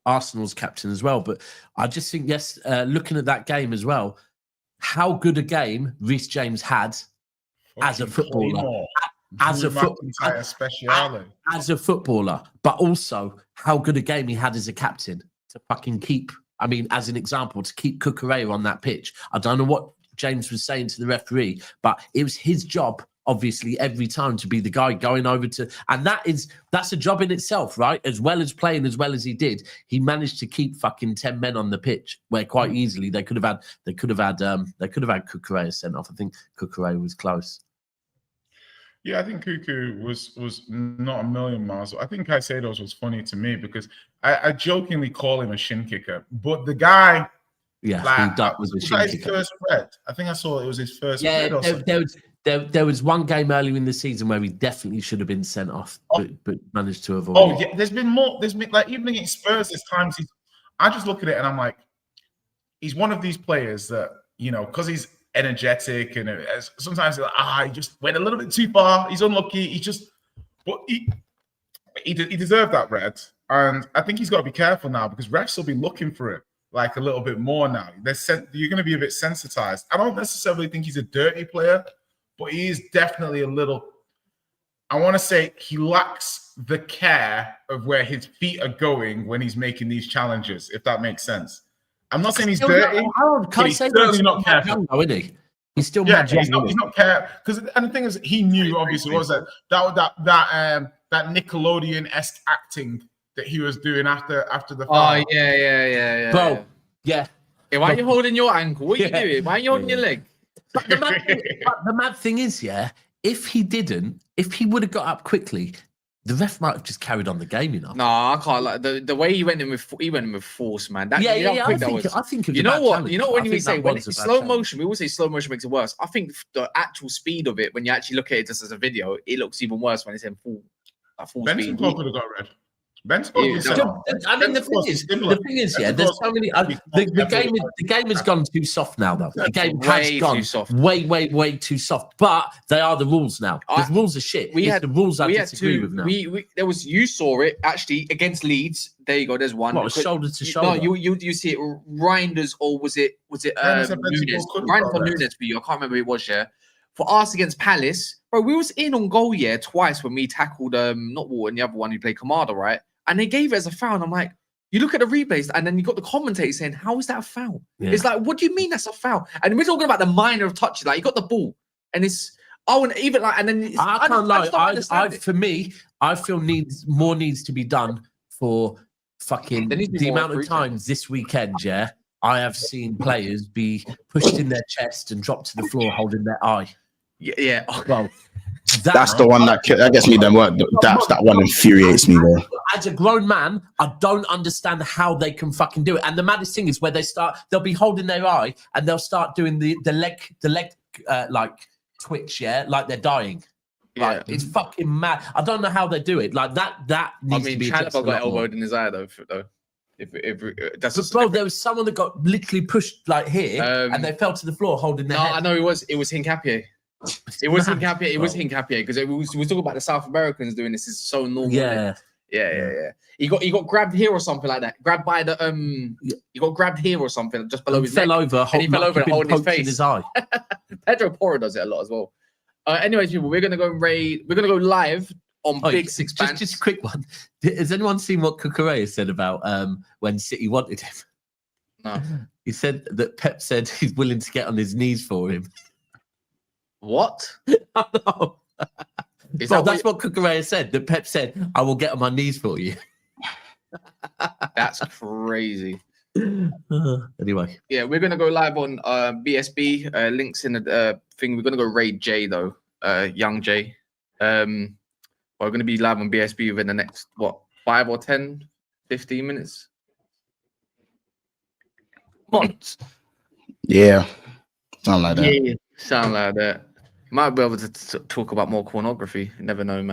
Arsenal's captain as well. But I just think, looking at that game as well, how good a game Reece James had as a footballer. As a footballer, but also how good a game he had as a captain to fucking keep. I mean, as an example, to keep Cucurella on that pitch. I don't know what James was saying to the referee, but it was his job, obviously, every time to be the guy going over to, and that's a job in itself, right? As well as playing as well as he did, he managed to keep fucking 10 men on the pitch, where quite easily they could have had Cucurella sent off. I think Cucurella was close. Yeah, I think Cuckoo was not a million miles. I think Caicedo's was funny to me because I jokingly call him a shin kicker, but the guy, that was a shin kicker. First red. I think I saw it was his first. Yeah, there was one game earlier in the season where he definitely should have been sent off, but managed to avoid. Oh yeah, there's been more. There's been like even against Spurs, there's times I just look at it and I'm like, he's one of these players that because he's energetic and sometimes he just went a little bit too far. He's unlucky. He deserved that red, and I think he's got to be careful now because refs will be looking for it like a little bit more now. You're going to be a bit sensitized. I don't necessarily think he's a dirty player, but he is definitely a little. I want to say he lacks the care of where his feet are going when he's making these challenges. If that makes sense. I'm not saying he's dirty. He's certainly not careful. Isn't he? He's still he's not careful. And the thing is, he knew obviously was that Nickelodeon-esque acting that he was doing after the foul. Oh yeah. Bro, yeah. Why are you holding your ankle? What are you doing? Why are you holding your leg? But the mad thing is, if he would have got up quickly, the ref might have just carried on the game, No, I can't. Like the way he went in with force, man. I think. You know what? When we say when it's slow motion, we always say slow motion makes it worse. I think the actual speed of it, when you actually look at it just as a video, it looks even worse when it's in full Benson speed. Cole could have got red. Ben scores Yeah, was sent off. I mean, the thing is, yeah, there's so many. The game has gone too soft now, though. The game Way has gone too soft. way too soft. But they are the rules now. The rules are shit. The rules I disagree with now. You saw it actually against Leeds. There you go. There's one. What, shoulder to shoulder? No, you see it. Reinders, or was it Nunes? Reinders or Nunes for you? I can't remember who it was. Yeah. For us against Palace, bro, we was in on goal, yeah, twice when we tackled not Wharton, the other one who played Kamada, right? And they gave it as a foul. And I'm like, you look at the replays, and then you got the commentator saying, how is that a foul? Yeah. It's like, what do you mean that's a foul? And we're talking about the minor of touches. Like, you got the ball, and it's and even like, and then I can't lie. For me, I feel more needs to be done for fucking the amount of times this weekend, yeah. I have seen players be pushed in their chest and dropped to the floor holding their eye. Yeah. Well, that's the one that gets me. That one infuriates me, bro. As a grown man, I don't understand how they can fucking do it. And the maddest thing is where they'll be holding their eye and they'll start doing the leg like twitch, yeah, like they're dying. Like, it's fucking mad. I don't know how they do it. Like that needs to be. Chalobah got elbowed in his eye though. Bro, there was someone that got literally pushed like here, and they fell to the floor holding their head. I know it was Hincapié. It was Hincapié. It was Hincapié because we talking about the South Americans doing this. Is so normal. Yeah. He got grabbed here or something like that. Grabbed by the He got grabbed here or something just below his neck. And he fell over holding his face. In his eye. Pedro Porro does it a lot as well. Anyways, people, we're gonna go live on Big Six. Just a quick one. Has anyone seen what Cucurella said about when City wanted him? No. He said that Pep said he's willing to get on his knees for him. What? I know. That's what Cucurella said. That Pep said, "I will get on my knees for you." That's crazy. Anyway, yeah, we're gonna go live on BSB. Links in the thing. We're gonna go raid Jay though, young Jay. We're going to be live on BSB within the next, 5 or 10, 15 minutes? What? Yeah. Something like that. Yeah, sound like that. Might be able to talk about more pornography. You never know, man.